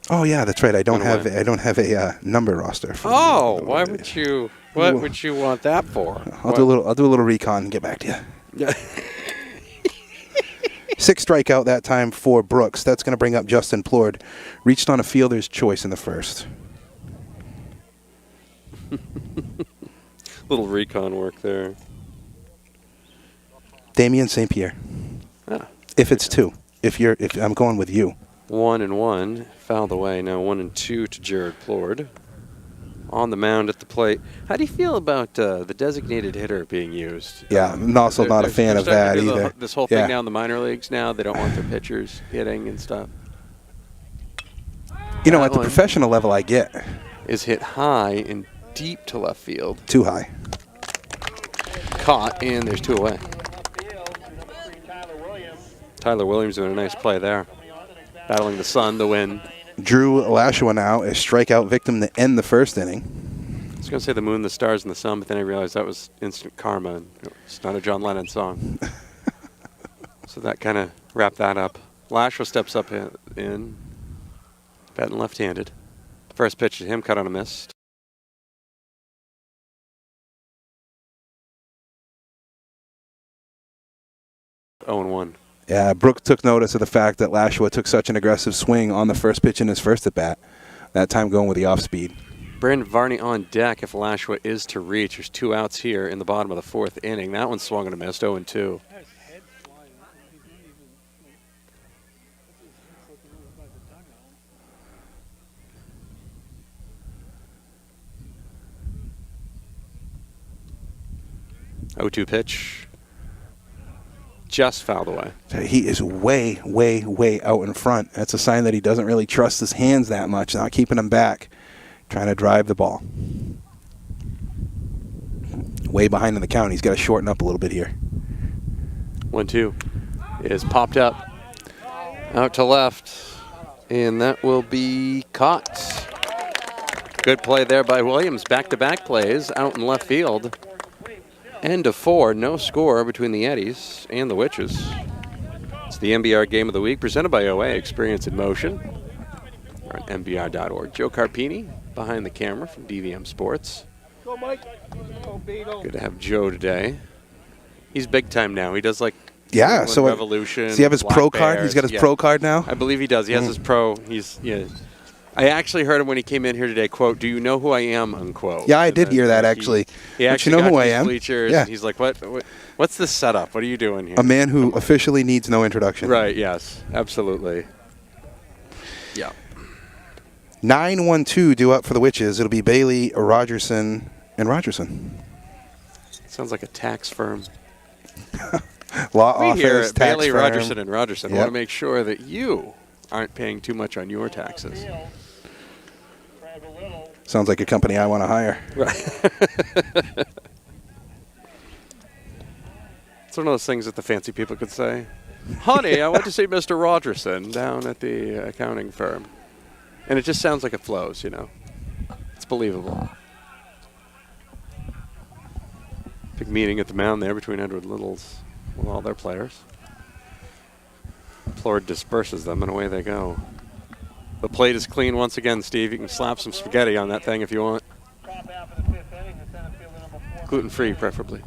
Oh yeah, that's right. I don't Went have a number roster. For Oh, why would you? What would you want that for? I'll do a little recon and get back to you. Yeah. 6 strikeout that time for Brooks. That's going to bring up Justin Plord. Reached on a fielder's choice in the first. Little recon work there. Damian St. Pierre. Ah. If it's 2, if I'm going with you. 1 and 1, fouled away. Now 1 and 2 to Jared Plord. On the mound at the plate. How do you feel about the designated hitter being used? Yeah, I'm also not a fan of that starting to do either. This whole thing now in the minor leagues now, they don't want their pitchers hitting and stuff. You know, That at the one professional level, I get. is hit high and deep to left field. Too high. Caught, and there's 2 away. Tyler Williams doing a nice play there. Battling the sun to win. Drew Lashua now, a strikeout victim to end the first inning. I was going to say the moon, the stars, and the sun, but then I realized that was instant karma. And it's not a John Lennon song. So that kind of wrapped that up. Lashua steps up in, batting left-handed. First pitch to him, cut on a miss. Oh and 1. Yeah, Brooks took notice of the fact that Lashua took such an aggressive swing on the first pitch in his first at-bat. That time going with the off-speed. Brandon Varney on deck if Lashua is to reach. There's 2 outs here in the bottom of the 4th inning. That one swung and a missed, 0 and 2. Oh-2 pitch. Just fouled away. He is way, way, way out in front. That's a sign that he doesn't really trust his hands that much, not keeping them back, trying to drive the ball. Way behind in the count. He's got to shorten up a little bit here. 1-2 is popped up out to left, and that will be caught. Good play there by Williams. Back-to-back plays out in left field. End of 4, no score between the Eddies and the Witches. It's the MBR Game of the Week presented by OA, Experience in Motion. We're on MBR.org. Joe Carpini behind the camera from DVM Sports. Go, Mike. Go, Beetle. Good to have Joe today. He's big time now. He does like So Revolution. Does he have his Black pro card? Bears. He's got his pro card now? I believe he does. He has his pro. I actually heard him when he came in here today, quote, "Do you know who I am?" unquote. Yeah, I did hear that, actually. He Don't actually you know got who to I his am? bleachers, Yeah. and he's like, what's this setup? What are you doing here? A man who officially needs no introduction. Right, yes, absolutely. Yeah. 9-1-2 due up for the Witches. It'll be Bailey, Rogerson, and Rogerson. Sounds like a tax firm. Law We here office, at tax Bailey, firm. Rogerson, and Rogerson want to make sure that you aren't paying too much on your taxes. Sounds like a company I want to hire. Right. It's one of those things that the fancy people could say. Honey, I went to see Mr. Rogerson down at the accounting firm. And it just sounds like it flows, you know. It's believable. Big meeting at the mound there between Edward Littles with all their players. Plord disperses them and away they go. The plate is clean once again, Steve. You can slap some spaghetti on that thing if you want. Top half of the fifth inning, the center fielder number 4. Gluten-free, preferably.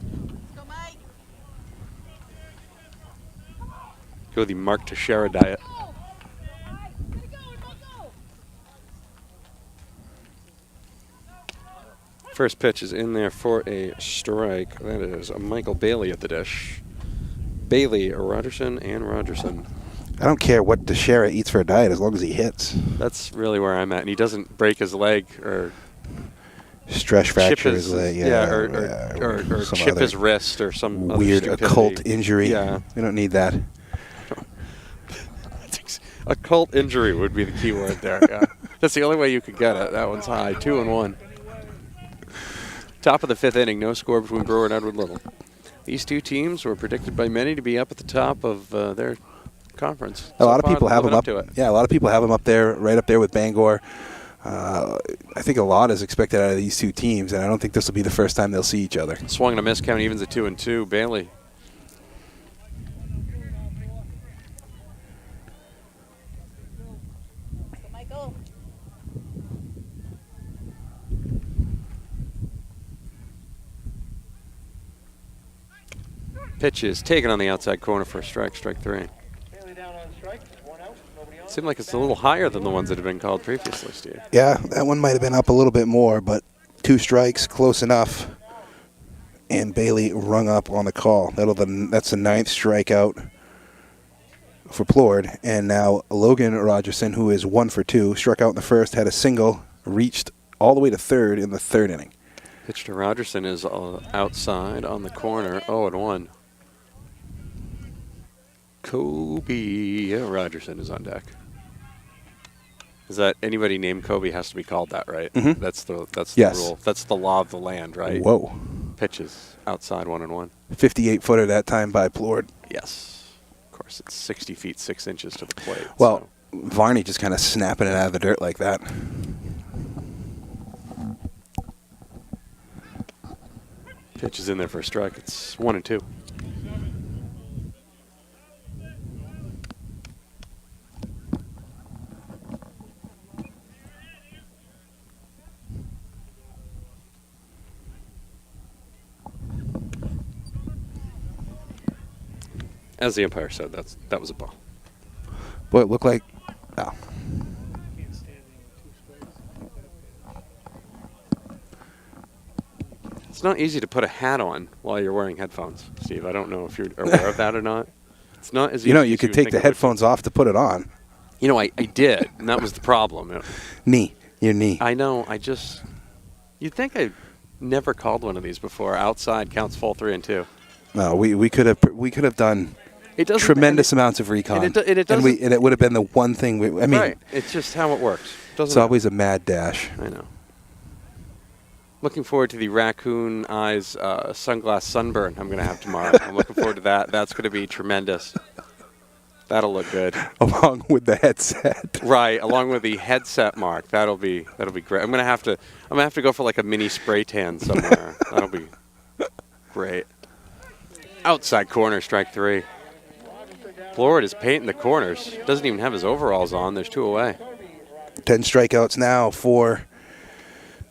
Go the Mark Teixeira diet. First pitch is in there for a strike. That is a Michael Bailey at the dish. Bailey, Rogerson, and Rogerson. I don't care what Teixeira eats for a diet as long as he hits. That's really where I'm at. And he doesn't break his leg or stress fracture chip his leg. or some chip other his wrist or some weird other occult injury. Yeah. We don't need that. Occult injury would be the key word there. Yeah. That's the only way you could get it. That one's high. 2-1. Top of the fifth inning. No score between Brewer and Edward Little. These two teams were predicted by many to be up at the top of their conference. A lot of people have them up. To it. Yeah, a lot of people have them up there, right up there with Bangor. I think a lot is expected out of these two teams, and I don't think this will be the first time they'll see each other. Swung and a miss, count evens at 2-2. Bailey. Pitch is taken on the outside corner for a strike, strike 3. Bailey down on strike, 1 out, nobody on. Seemed like it's a little higher than the ones that have been called previously, Steve. Yeah, that one might have been up a little bit more, but 2 strikes, close enough. And Bailey rung up on the call. That's the 9th strikeout for Plord. And now Logan Rogerson, who is 1 for 2, struck out in the first, had a single, reached all the way to third in the 3rd inning. Pitch to Rogerson is outside on the corner, 0-1. Kobe Rogerson is on deck. Is that anybody named Kobe has to be called that, right? Mm-hmm. That's the Yes. rule. That's the law of the land, right? Whoa. Pitches outside 1-1. 58-footer that time by Plord. Yes. Of course, it's 60 feet 6 inches to the plate. Well, Varney just kind of snapping it out of the dirt like that. Pitch is in there for a strike. It's 1-2. As the umpire said, that was a ball. Boy, it looked like... Oh. It's not easy to put a hat on while you're wearing headphones, Steve. I don't know if you're aware of that or not. It's not as easy. You know, you as could would take think the it would headphones off to put it on. You know, I did, and that was the problem. Your knee. I know. You'd think I never called one of these before. Outside counts full 3 and 2. No, we could have done tremendous amounts of recon, and it would have been the one thing. Right. It's just how it works. It's always a mad dash. I know. Looking forward to the raccoon eyes sunglass sunburn I'm going to have tomorrow. I'm looking forward to that. That's going to be tremendous. That'll look good. Along with the headset. Right, along with the headset mark. That'll be great. I'm gonna have to go for like a mini spray tan somewhere. That'll be great. Outside corner, strike 3. Lord is painting the corners. Doesn't even have his overalls on. There's 2 away. 10 strikeouts now for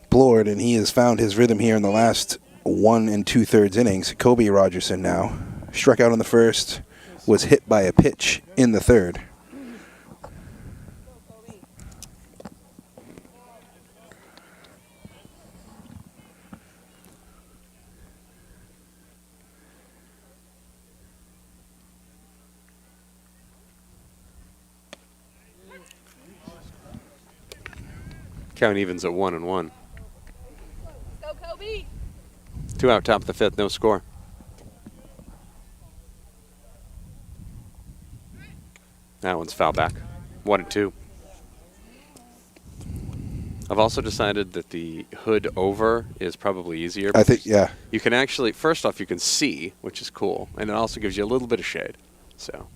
Blord, and he has found his rhythm here in the last 1 2/3 innings. Kobe Rogerson now struck out in the first, was hit by a pitch in the third. Count evens at 1-1. Go, Kobe. 2 out, top of the 5th, no score. That one's foul back. 1-2. I've also decided that the hood over is probably easier. I think, yeah. You can actually, first off, you can see, which is cool, and it also gives you a little bit of shade. So.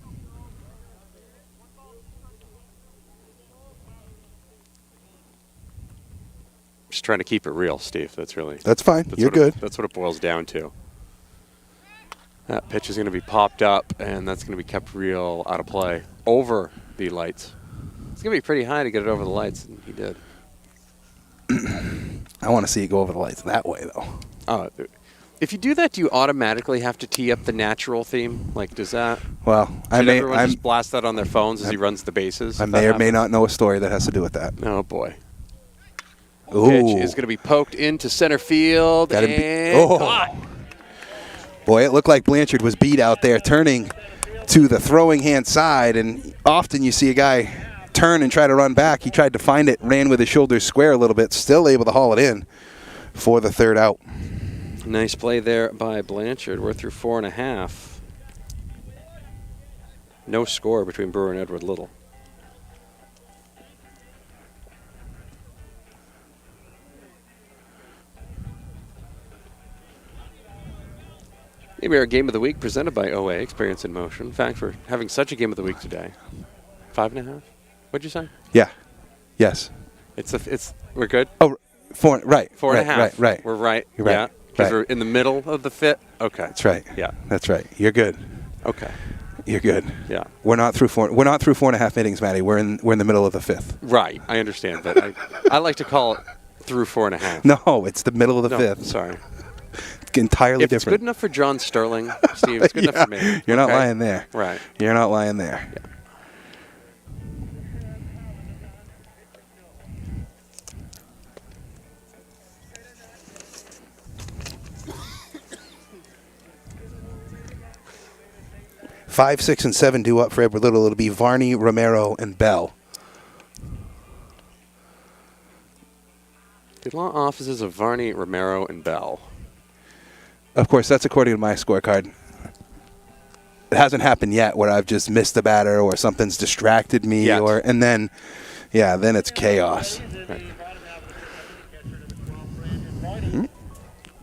Just trying to keep it real, Steve. That's fine. You're good. Good. That's what it boils down to. That pitch is going to be popped up, and that's going to be kept real out of play over the lights. It's going to be pretty high to get it over the lights, and he did. I want to see it go over the lights that way, though. If you do that, do you automatically have to tee up the natural theme? Like, does that? Well, Should everyone just blast that on their phones as he runs the bases? I may or may not know a story that has to do with that. Oh boy. Ooh. Pitch is going to be poked into center field and caught. Boy, it looked like Blanchard was beat out there, turning to the throwing hand side, and often you see a guy turn and try to run back. He tried to find it, ran with his shoulders square a little bit, still able to haul it in for the third out. Nice play there by Blanchard. We're through 4.5. No score between Brewer and Edward Little. MBR Game of the Week presented by OA, Experience in Motion. In fact, we're having such a Game of the Week today. 5.5? What'd you say? Yeah. Yes. We're good? Oh, 4, right. 4.5. Right. We're right. You're right. Yeah. Because Right. we're in the middle of the fit? Okay. That's right. Yeah. That's right. You're good. Okay. You're good. Yeah. We're not through 4.5 innings, Matty. We're in the middle of the 5th. Right. I understand. But I like to call it through 4.5. No, it's the middle of the 5th. Sorry. It's entirely If it's different. good enough for John Sterling, Steve, it's good enough for me. You're not Okay? lying there. Right. You're not lying there. Yeah. Five, 6, and 7 due up for Edward Little. It'll be Varney, Romero, and Bell. The law offices of Varney, Romero, and Bell. Of course, that's according to my scorecard. It hasn't happened yet where I've just missed the batter or something's distracted me, Yet. and then it's chaos. Right.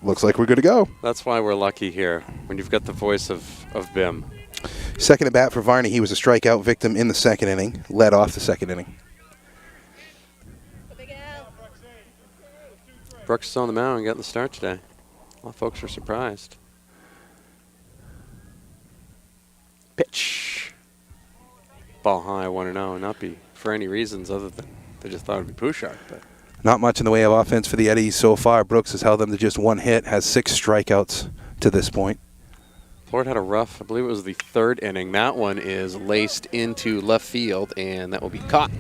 Looks like we're good to go. That's why we're lucky here, when you've got the voice of BIM. Second at bat for Varney. He was a strikeout victim in the second inning, led off the second inning. Brooks is on the mound and getting the start today. A lot of folks are surprised. Pitch. Ball high, 1-0, and not be for any reasons other than they just thought it would be Pouchard. But Not much in the way of offense for the Eddies so far. Brooks has held them to just 1 hit, has 6 strikeouts to this point. Florida had a rough, I believe it was the 3rd inning. That one is laced into left field, and that will be caught.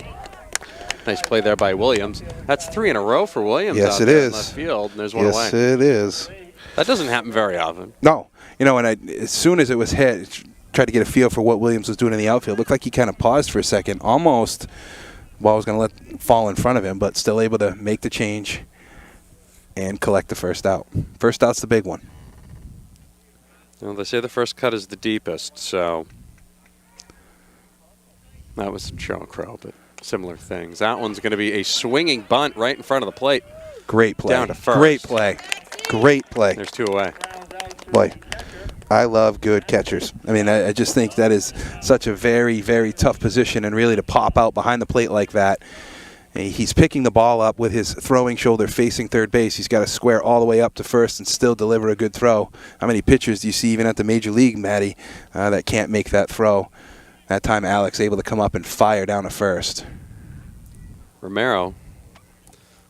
Nice play there by Williams. That's 3 in a row for Williams. Yes, out it there in is. left field, and there's one Yes, away. it is. That doesn't happen very often. No. And as soon as it was hit, tried to get a feel for what Williams was doing in the outfield. Looked like he kind of paused for a second. Almost ball was going to let fall in front of him, but still able to make the change and collect the first out. First out's the big one. Well, they say the first cut is the deepest, so that was Cheryl Crow, but similar things. That one's going to be a swinging bunt right in front of the plate. Great play. Down to first. Great play. Great play. There's 2 away. Boy, I love good catchers. I mean, I just think that is such a very, very tough position, and really to pop out behind the plate like that. He's picking the ball up with his throwing shoulder facing third base. He's got to square all the way up to first and still deliver a good throw. How many pitchers do you see even at the major league, Matty, that can't make that throw? That time, Alex able to come up and fire down to first. Romero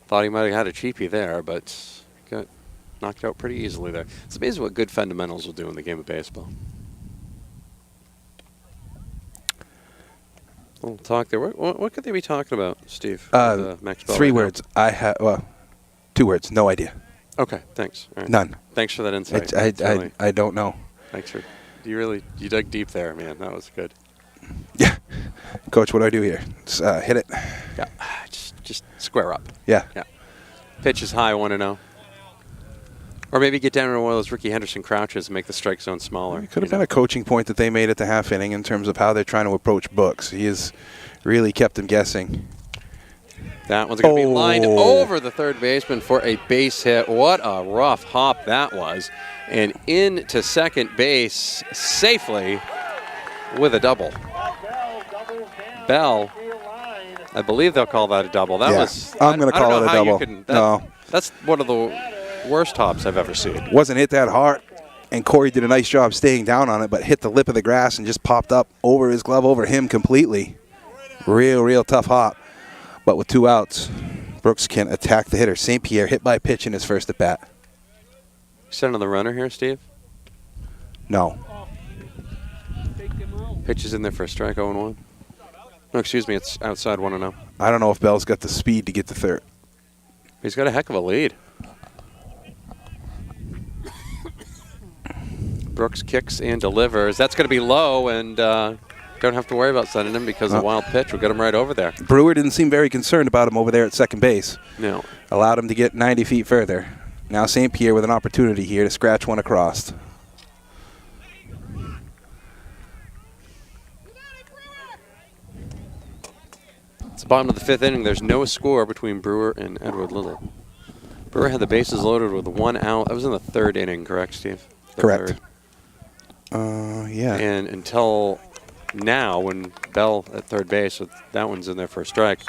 thought he might have had a cheapie there, but got knocked out pretty easily there. It's amazing what good fundamentals will do in the game of baseball. We'll talk there. What could they be talking about, Steve? Max Bell 3 right now? words. I have 2 words. No idea. Okay, thanks. All right. None. Thanks for that insight. I don't know. Thanks for you dug deep there, man. That was good. Yeah. Coach, what do I do here? Just, hit it. Yeah, just square up. Yeah. Yeah. Pitch is high, 1-0. Or maybe get down to one of those Ricky Henderson crouches and make the strike zone smaller. It could have been a coaching point that they made at the half inning in terms of how they're trying to approach Brooks. He has really kept him guessing. That one's going to be lined over the third baseman for a base hit. What a rough hop that was. And into second base safely with a double. Bell, I believe they'll call that a double. That was. I'm going to call it a double. No. That's one of the worst hops I've ever seen. Wasn't hit that hard, and Corey did a nice job staying down on it, but hit the lip of the grass and just popped up over his glove, over him completely. Real tough hop. But with 2 outs, Brooks can attack the hitter. St. Pierre hit by a pitch in his first at bat. Set on the runner here, Steve? No. Pitch is in there for a strike, 0-1. No, excuse me, it's outside 1-0. I don't know if Bell's got the speed to get to third. He's got a heck of a lead. Brooks kicks and delivers. That's going to be low, and don't have to worry about sending him because the wild pitch will get him right over there. Brewer didn't seem very concerned about him over there at second base. No. Allowed him to get 90 feet further. Now St. Pierre with an opportunity here to scratch one across. It's the bottom of the 5th inning. There's no score between Brewer and Edward Little. Brewer had the bases loaded with 1 out. That was in the 3rd inning, correct, Steve? Correct. Yeah. And until now, when Bell at third base, with that one's in there for a strike,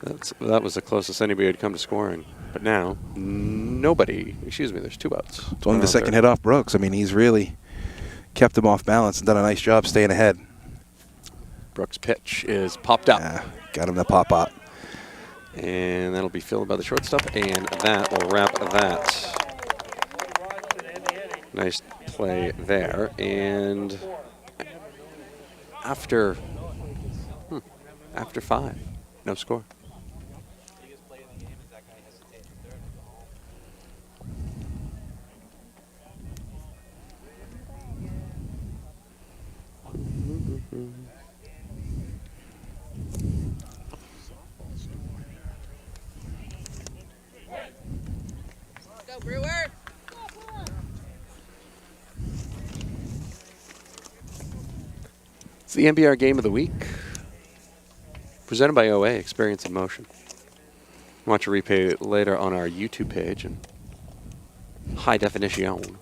that was the closest anybody had come to scoring. But now, nobody. Excuse me, there's 2 outs. It's only the second hit off Brooks. I mean, he's really kept him off balance and done a nice job staying ahead. Brooks' pitch is popped up. Yeah, got him to pop up. And that'll be filled by the shortstop, and that will wrap that. Nice play there. And after 5, no score. Go Brewer. It's the MBR Game of the Week, presented by OA, Experience in Motion. Watch a replay later on our YouTube page and high definition.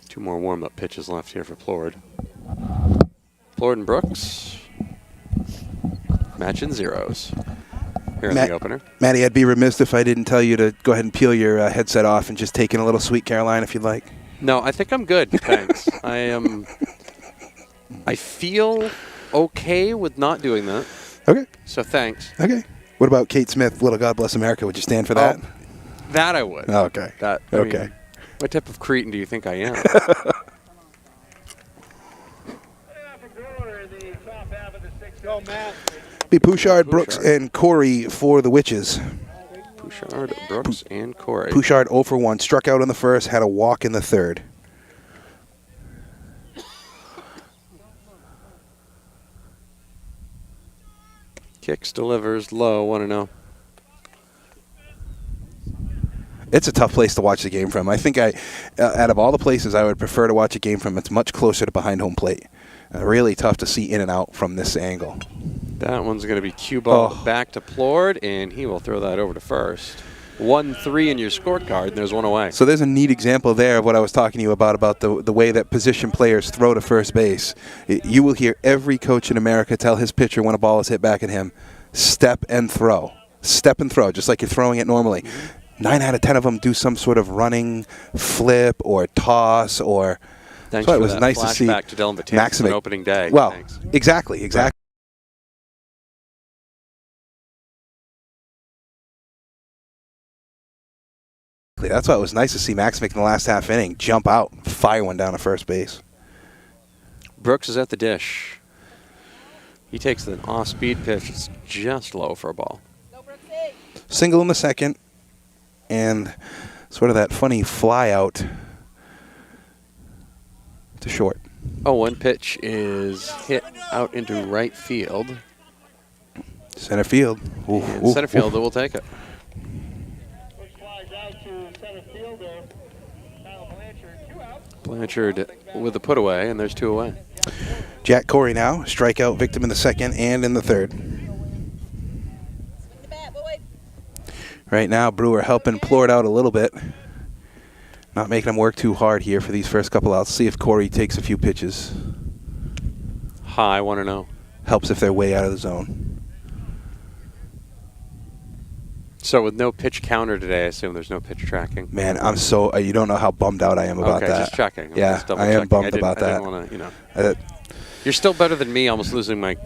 Two more warm-up pitches left here for Plord. Plord and Brooks matching zeros here in the opener. Matty, I'd be remiss if I didn't tell you to go ahead and peel your headset off and just take in a little Sweet Caroline if you'd like. No, I think I'm good, thanks. I feel okay with not doing that. Okay. So thanks. Okay. What about Kate Smith, Little God Bless America? Would you stand for that? That I would. Oh, okay. That, I mean, what type of cretin do you think I am? Be Pouchard, Brooks, and Corey for the Witches. Pouchard, Brooks, and Corey. Pouchard 0 for 1. Struck out in the first, had a walk in the third. Kicks, delivers, low, 1-0. It's a tough place to watch the game from. I think out of all the places I would prefer to watch a game from, it's much closer to behind home plate. Really tough to see in and out from this angle. That one's going to be cue ball back to Plord, and he will throw that over to first. 1-3 in your scorecard, and there's one away. So there's a neat example there of what I was talking to you about the way that position players throw to first base. You will hear every coach in America tell his pitcher when a ball is hit back at him, step and throw. Step and throw, just like you're throwing it normally. 9 out of 10 of them do some sort of running flip or toss or. Thanks So for it was that nice to see flashback to Dylan Batanzas on Maximic. opening day. Well, Thanks. exactly. That's why it was nice to see Maximic in the last half inning jump out, fire one down to first base. Brooks is at the dish. He takes an off-speed pitch. It's just low for a ball. Go, Brooksy. Single in the second, and sort of that funny fly out to short. Oh, one pitch is hit out into right field. Center field. Ooh, And ooh, center field ooh. Which flies out to center fielder. Kyle Blanchard, 2 outs. Blanchard with a put away, and there's 2 away. Jack Corey now, strikeout victim in the second and in the third. Swing the bat, boy. Right now, Brewer helping Plord out a little bit. Not making him work too hard here for these first couple outs. See if Corey takes a few pitches. High, 1-0. Helps if they're way out of the zone. So with no pitch counter today, I assume there's no pitch tracking. Man, I'm so you don't know how bummed out I am about okay, that. just checking. Yeah, Just double I am checking. bummed didn't- about I that. didn't want to, you know. Uh, You're still better than me, almost losing my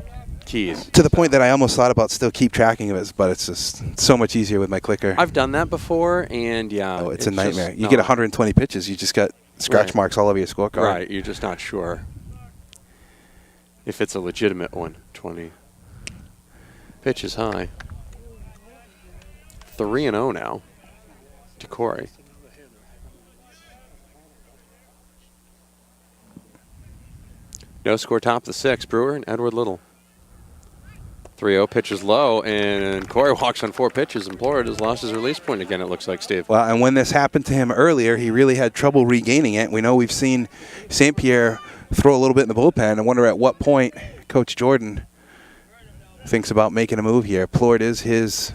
keys. to the point that I almost thought about still keep tracking of it, but it's just so much easier with my clicker. I've done that before, and yeah. Oh, it's a nightmare. just You not- get 120 pitches, you just got scratch Right. marks all over your scorecard. Right, you're just not sure if it's a legitimate one. 20. Pitch is high. 3-0 now to Corey. No score, top of the 6th. Brewer and Edward Little. 3-0 pitches low, and Corey walks on 4 pitches, and Plord has lost his release point again, it looks like, Steve. Well, and when this happened to him earlier, he really had trouble regaining it. We know we've seen St. Pierre throw a little bit in the bullpen. I wonder at what point Coach Jordan thinks about making a move here. Plord is his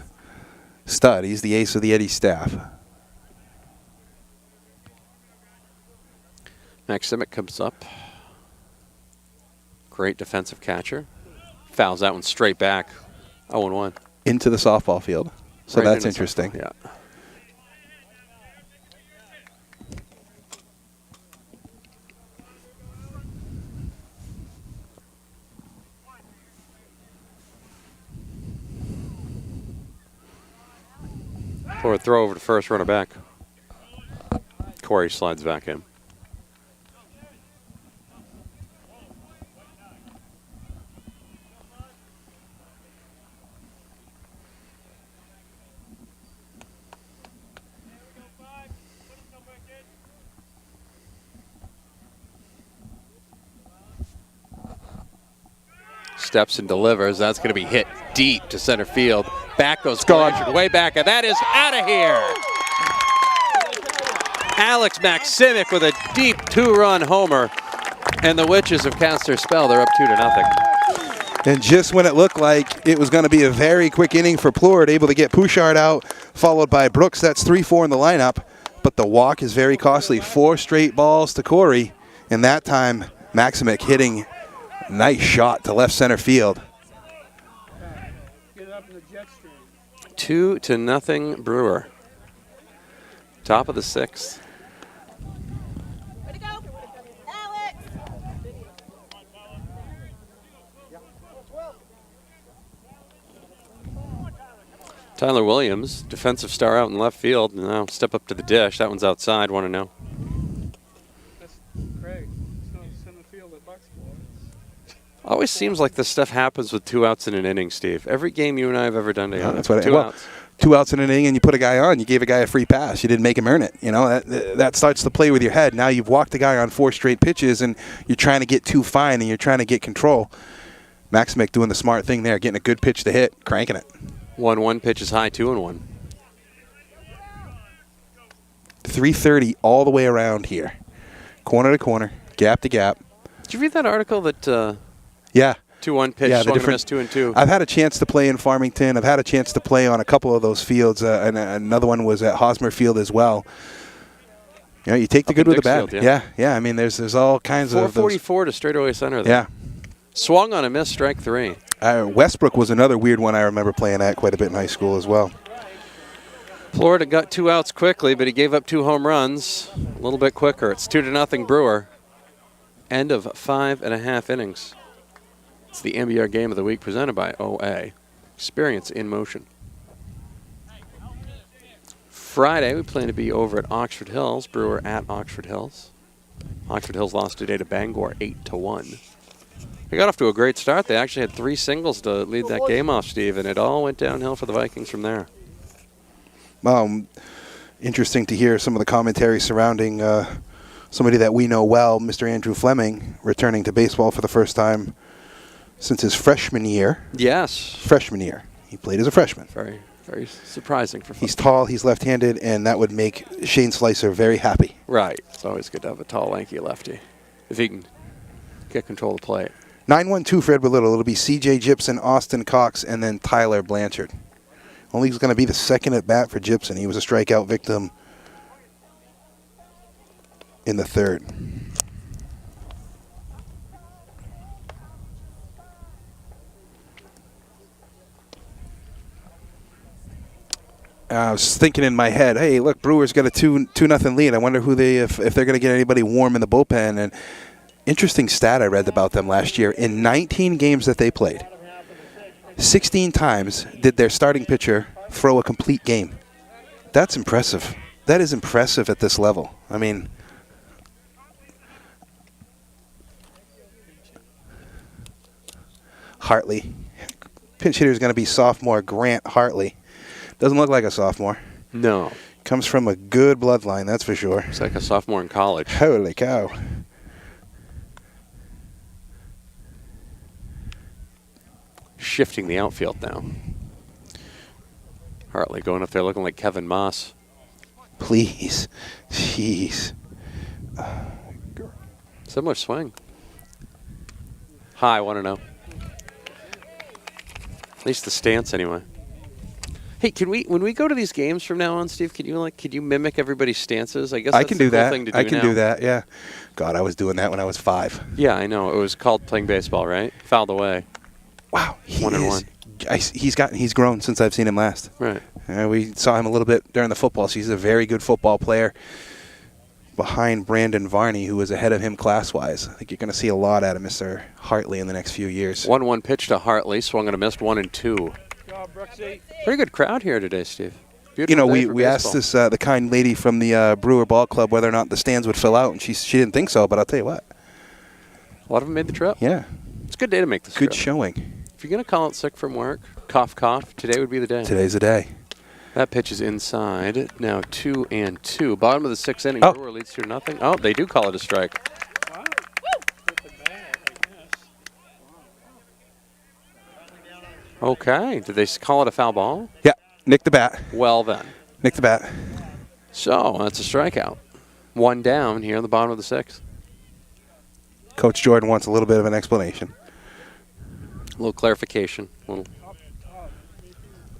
stud. He's the ace of the Eddie staff. Maximic comes up. Great defensive catcher. Fouls that one straight back. 0-1. Into the softball field. So Right that's into interesting. Yeah. For a throw over to first, runner back. Corey slides back in. Steps and delivers. That's going to be hit deep to center field. Back goes Blanchard, way back, and that is out of here. Alex Maximic with a deep 2-run homer, and the Witches have cast their spell. They're up 2-0. And just when it looked like it was going to be a very quick inning for Plord, able to get Pouchard out, followed by Brooks. That's 3-4 in the lineup, but the walk is very costly. 4 straight balls to Corey, and that time Maximic hitting a nice shot to left center field. 2-0 Brewer. Top of the 6th. Way to go. Alex. Tyler Williams, defensive star out in left field. Now step up to the dish. That one's outside. 1-0. That's Craig. It's not center field at Bucksport. Always seems like this stuff happens with 2 outs in an inning, Steve. Every game you and I have ever done together. That's what 2 well, outs. 2 outs in an inning, and you put a guy on. You gave a guy a free pass. You didn't make him earn it. You know that starts to play with your head. Now you've walked a guy on 4 straight pitches, and you're trying to get too fine, and you're trying to get control. Maximic doing the smart thing there, getting a good pitch to hit, cranking it. 1-1 pitch is high. 2-1. 330 all the way around here, corner to corner, gap to gap. Did you read that article that Yeah. 2-1 pitch, Yeah, the swung and different- missed 2-2? I've had a chance to play in Farmington. I've had a chance to play on a couple of those fields, and another one was at Hosmer Field as well. You know, you take the Up good in with the bad. Dixfield, Yeah. I mean, there's all kinds of those. 444 to straightaway center there. Yeah. Swung on a miss, strike 3. Westbrook was another weird one I remember playing at quite a bit in high school as well. Florida got 2 outs quickly, but he gave up 2 home runs a little bit quicker. It's 2-0 Brewer. End of 5.5 innings. It's the MBR Game of the Week presented by OA. Experience in motion. Friday, we plan to be over at Oxford Hills. Brewer at Oxford Hills. Oxford Hills lost today to Bangor 8-1. They got off to a great start. They actually had 3 singles to lead that game off, Steve, and it all went downhill for the Vikings from there. Interesting to hear some of the commentary surrounding somebody that we know well, Mr. Andrew Fleming, returning to baseball for the first time since his freshman year. Yes. Freshman year. He played as a freshman. Very, very surprising for Fleming. He's tall, he's left-handed, and that would make Shane Slicer very happy. Right. It's always good to have a tall, lanky lefty if he can get control of the plate. 9-1-2 for Edward Little. It'll be C.J. Gibson, Austin Cox, and then Tyler Blanchard. Only he's going to be the second at bat for Gibson. He was a strikeout victim in the third. I was thinking in my head, hey, look, Brewers got a 2-0 lead. I wonder who if they're going to get anybody warm in the bullpen. And interesting stat I read about them last year. In 19 games that they played, 16 times did their starting pitcher throw a complete game. That's impressive. That is impressive at this level. I mean, Hartley. Pinch hitter is going to be sophomore Grant Hartley. Doesn't look like a sophomore. No. Comes from a good bloodline, that's for sure. It's like a sophomore in college. Holy cow. Shifting the outfield now. Hartley going up there looking like Kevin Moss. Please. Jeez. Similar swing. High, 1-0. At least the stance anyway. Hey, when we go to these games from now on, Steve, could you mimic everybody's stances? I guess that's I can the do cool that. thing to do I can now. do that, yeah. God, I was doing that when I was 5. Yeah, I know. It was called playing baseball, right? Fouled away. Wow. 1-1. He's grown since I've seen him last. Right. We saw him a little bit during the football season. He's a very good football player behind Brandon Varney, who was ahead of him class-wise. I think you're going to see a lot out of Mr. Hartley in the next few years. 1-1 pitch to Hartley. Swung and a missed, 1-2. Pretty good crowd here today, Steve. Beautiful day for we asked baseball. this the kind lady from the Brewer Ball Club whether or not the stands would fill out, and she didn't think so, but I'll tell you what. A lot of them made the trip. Yeah. It's a good day to make this Good trip. showing. If you're going to call out sick from work, cough, cough, today would be the day. Today's the day. That pitch is inside. Now 2-2. Bottom of the 6th inning. Oh. Brewer leads 2-0. Oh, they do call it a strike. Wow. Okay. Did they call it a foul ball? Yeah. Nick the bat. Well then. Nick the bat. So that's a strikeout. 1 down here on the bottom of the 6th. Coach Jordan wants a little bit of an explanation. A little clarification. A little.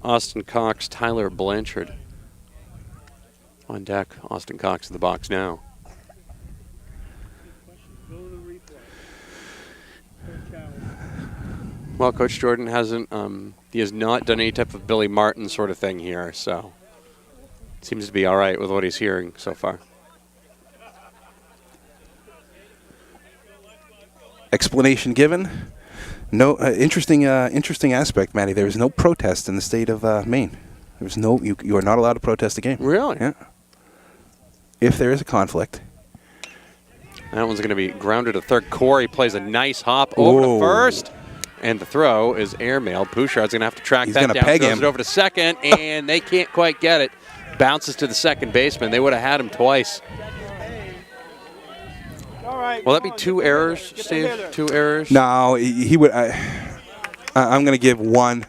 Austin Cox, Tyler Blanchard. On deck. Austin Cox in the box now. Well, Coach Jordan hasn't. He has not done any type of Billy Martin sort of thing here, so seems to be all right with what he's hearing so far. Explanation given. No interesting aspect, Matty. There is no protest in the state of Maine. There's no. You are not allowed to protest a game. Really? Yeah. If there is a conflict. That one's going to be grounded to third. Corey plays a nice hop over to first. And the throw is airmailed. Bouchard's going to have to track that down. Peg Throws him. it over to second, and they can't quite get it. Bounces to the second baseman. They would have had him twice. All right. Will that be 2 errors, Steve? 2 errors? No, he would. I'm going to give 1.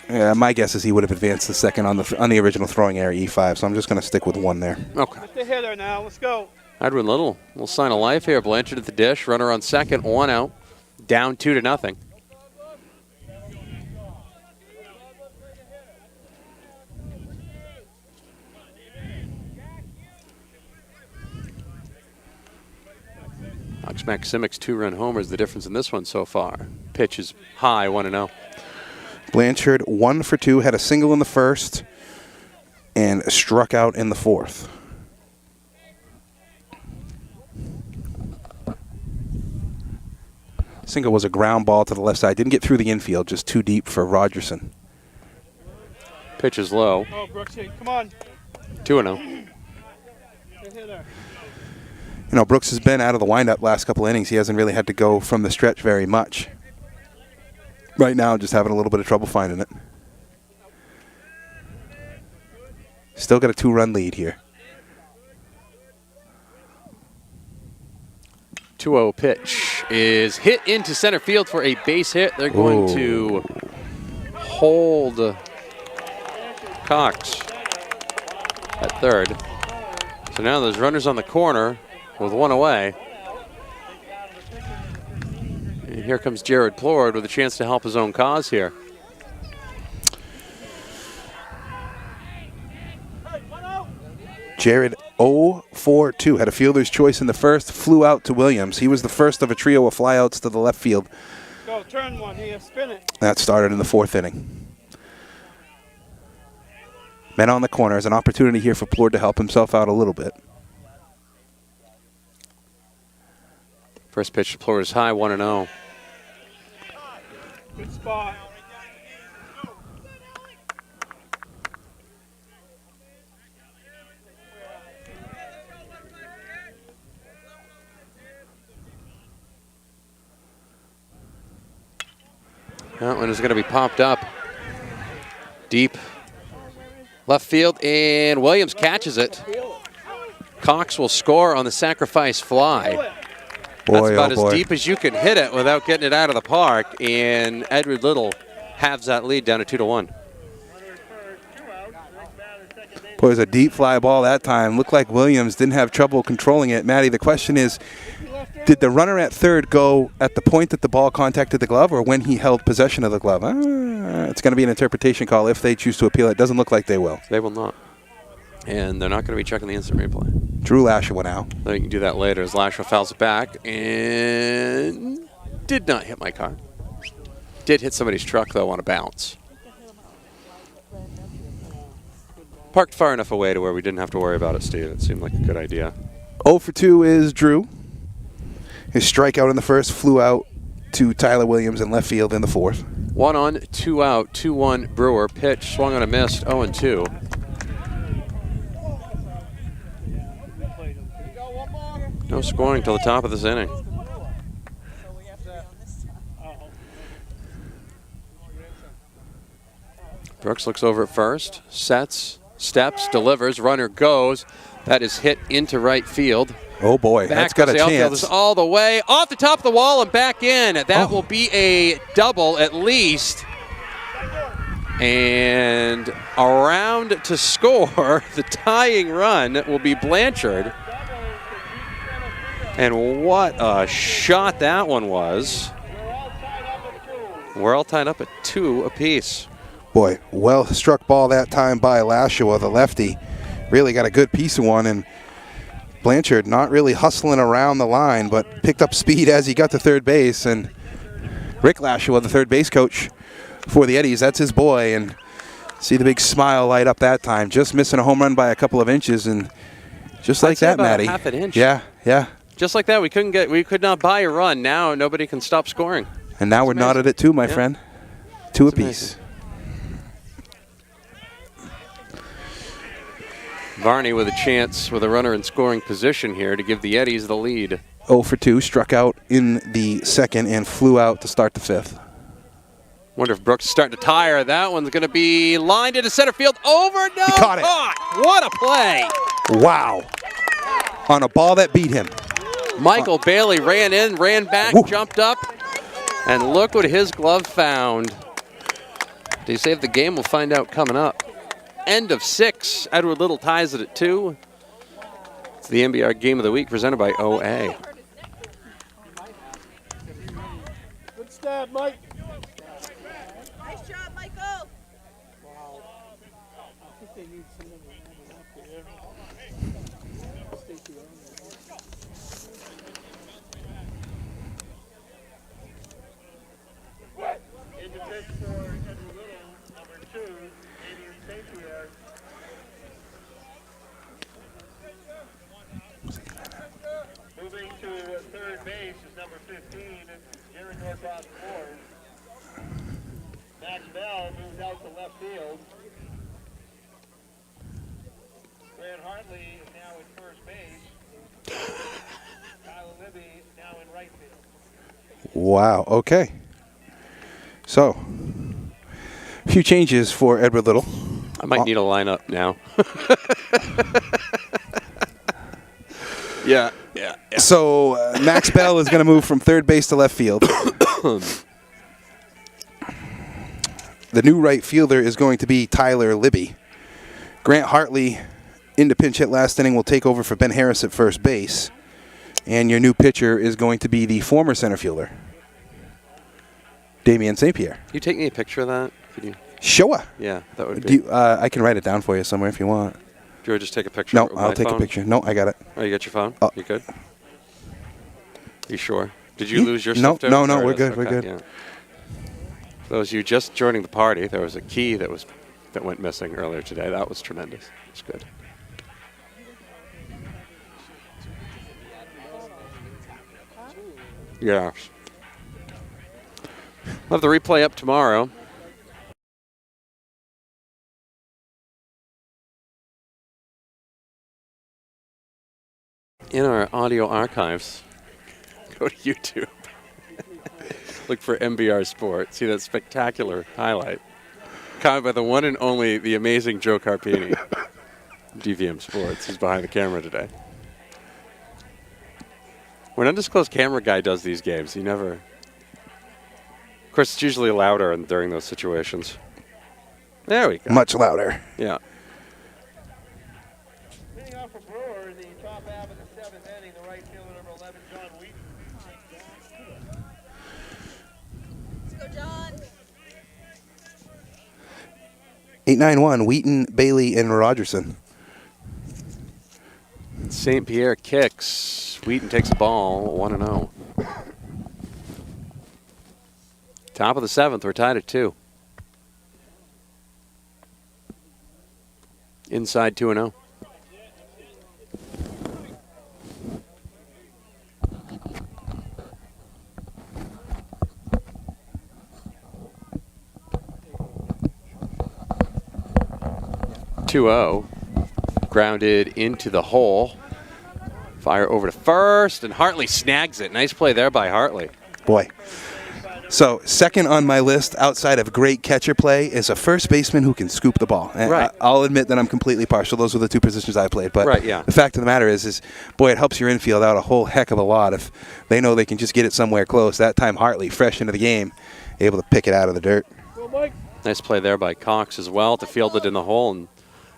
Yeah, my guess is he would have advanced the second on the original throwing error E5. So I'm just going to stick with 1 there. Okay. Get the hitter now. Let's go. Edwin Little will sign a life here. Blanchard at the dish. Runner on second. 1 out. Down 2-0. Maximic's 2-run homer is the difference in this one so far. Pitch is high, 1-0. Blanchard 1 for 2, had a single in the first, and struck out in the fourth. Single was a ground ball to the left side. Didn't get through the infield, just too deep for Rogerson. Pitch is low. Oh, Brooksy, come on. 2-0. Good hitter. You know, Brooks has been out of the windup last couple innings. He hasn't really had to go from the stretch very much. Right now, just having a little bit of trouble finding it. Still got a 2-run lead here. 2-0 pitch is hit into center field for a base hit. They're going to hold Cox at third. So now there's runners on the corner with one away. And here comes Jared Plord with a chance to help his own cause here. Jared 0 for 2. Had a fielder's choice in the first, flew out to Williams. He was the first of a trio of flyouts to the left field. Go, turn one here, spin it. That started in the fourth inning. Men on the corner. There's an opportunity here for Plord to help himself out a little bit. First pitch to Plord is high, 1-0. Good spot. That one is going to be popped up deep left field, and Williams catches it. Cox will score on the sacrifice fly. That's about as deep as you can hit it without getting it out of the park, and Edward Little halves that lead down to 2-1. Boy, it was a deep fly ball that time. Looked like Williams didn't have trouble controlling it. Matty, the question is, did the runner at third go at the point that the ball contacted the glove or when he held possession of the glove? It's going to be an interpretation call if they choose to appeal it. Doesn't look like they will. They will not. And they're not going to be checking the instant replay. Drew Lashawa now. They can do that later as Lashawa fouls it back and did not hit my car. Did hit somebody's truck, though, on a bounce. Parked far enough away to where we didn't have to worry about it, Steve. It seemed like a good idea. 0 for 2 is Drew. His strikeout in the first flew out to Tyler Williams in left field in the fourth. 1 on, 2 out, 2-1 Brewer. Pitch, swung on a miss, 0-2. No scoring till the top of this inning. Brooks looks over at first, sets, steps, delivers, runner goes. That is hit into right field. Oh boy, that's got a chance. All the way off the top of the wall and back in. That will be a double at least. And around to score, the tying run will be Blanchard. And what a shot that one was. We're all tied up at 2 apiece. Boy, well struck ball that time by Lashawa, the lefty. Really got a good piece of one, and Blanchard not really hustling around the line, but picked up speed as he got to third base. And Rick Lashawa, the third base coach for the Eddies, that's his boy. And see the big smile light up that time. Just missing a home run by a couple of inches, and just like that, Matty. Half an inch. Yeah. Just like that, we could not buy a run. Now nobody can stop scoring. And now we're knotted at 2, my friend. 2 apiece. Varney with a chance with a runner in scoring position here to give the Eddies the lead. 0 for 2, struck out in the second and flew out to start the fifth. Wonder if Brooks is starting to tire. That one's going to be lined into center field. Over. No. He caught it. What a play. Wow. On a ball that beat him. Michael Bailey ran in, ran back, jumped up, and look what his glove found. Did he save the game? We'll find out coming up. End of 6. Edward Little ties it at 2. It's the MBR Game of the Week presented by OA. Good stab, Mike. Nice job, Michael. Wow. I think they need someone up there. Stacey In the pitch for Edward Little. base is number 15, Jared Norcross Ford. Max Bell moves out to left field. Grant Hartley is now in first base. Tyler Libby now in right field. Wow. Okay. So, a few changes for Edward Little. I might need a lineup now. Yeah. So, Max Bell is going to move from third base to left field. The new right fielder is going to be Tyler Libby. Grant Hartley, into pinch hit last inning, will take over for Ben Harris at first base. And your new pitcher is going to be the former center fielder, Damian St. Pierre. You take me a picture of that? Could you? Sure. Yeah, that would be. I can write it down for you somewhere if you want. Do you want to just take a picture? No, with I'll my take phone? a picture. No, I got it. Oh, you got your phone? Oh. You good? You sure? Did you lose your No, stuff? no, There it we're is. good. We're Okay, good. yeah. For those of you just joining the party, there was a key that went missing earlier today. That was tremendous. It's good. Yeah. We'll have the replay up tomorrow. In our audio archives, go to YouTube. Look for MBR Sport. See that spectacular highlight. Commented by the one and only, the amazing Joe Carpini. DVM Sports. He's behind the camera today. When Undisclosed Camera Guy does these games, he never... Of course, it's usually louder during those situations. There we go. Much louder. Yeah. Leading off for Brewer in the top half of the seventh inning, the right fielder number 11, John Wheaton. Let's go, John. 891, Wheaton, Bailey, and Rogerson. St. Pierre kicks. Wheaton takes the ball, 1-0. Top of the seventh, we're tied at 2. Inside 2-0. Grounded into the hole. Fire over to first, and Hartley snags it. Nice play there by Hartley. Boy. So, second on my list outside of great catcher play is a first baseman who can scoop the ball. And Right. I'll admit that I'm completely partial. Those were the two positions I played. But Right, yeah. the fact of the matter is, boy, it helps your infield out a whole heck of a lot if they know they can just get it somewhere close. That time, Hartley, fresh into the game, able to pick it out of the dirt. Nice play there by Cox as well to field it in the hole and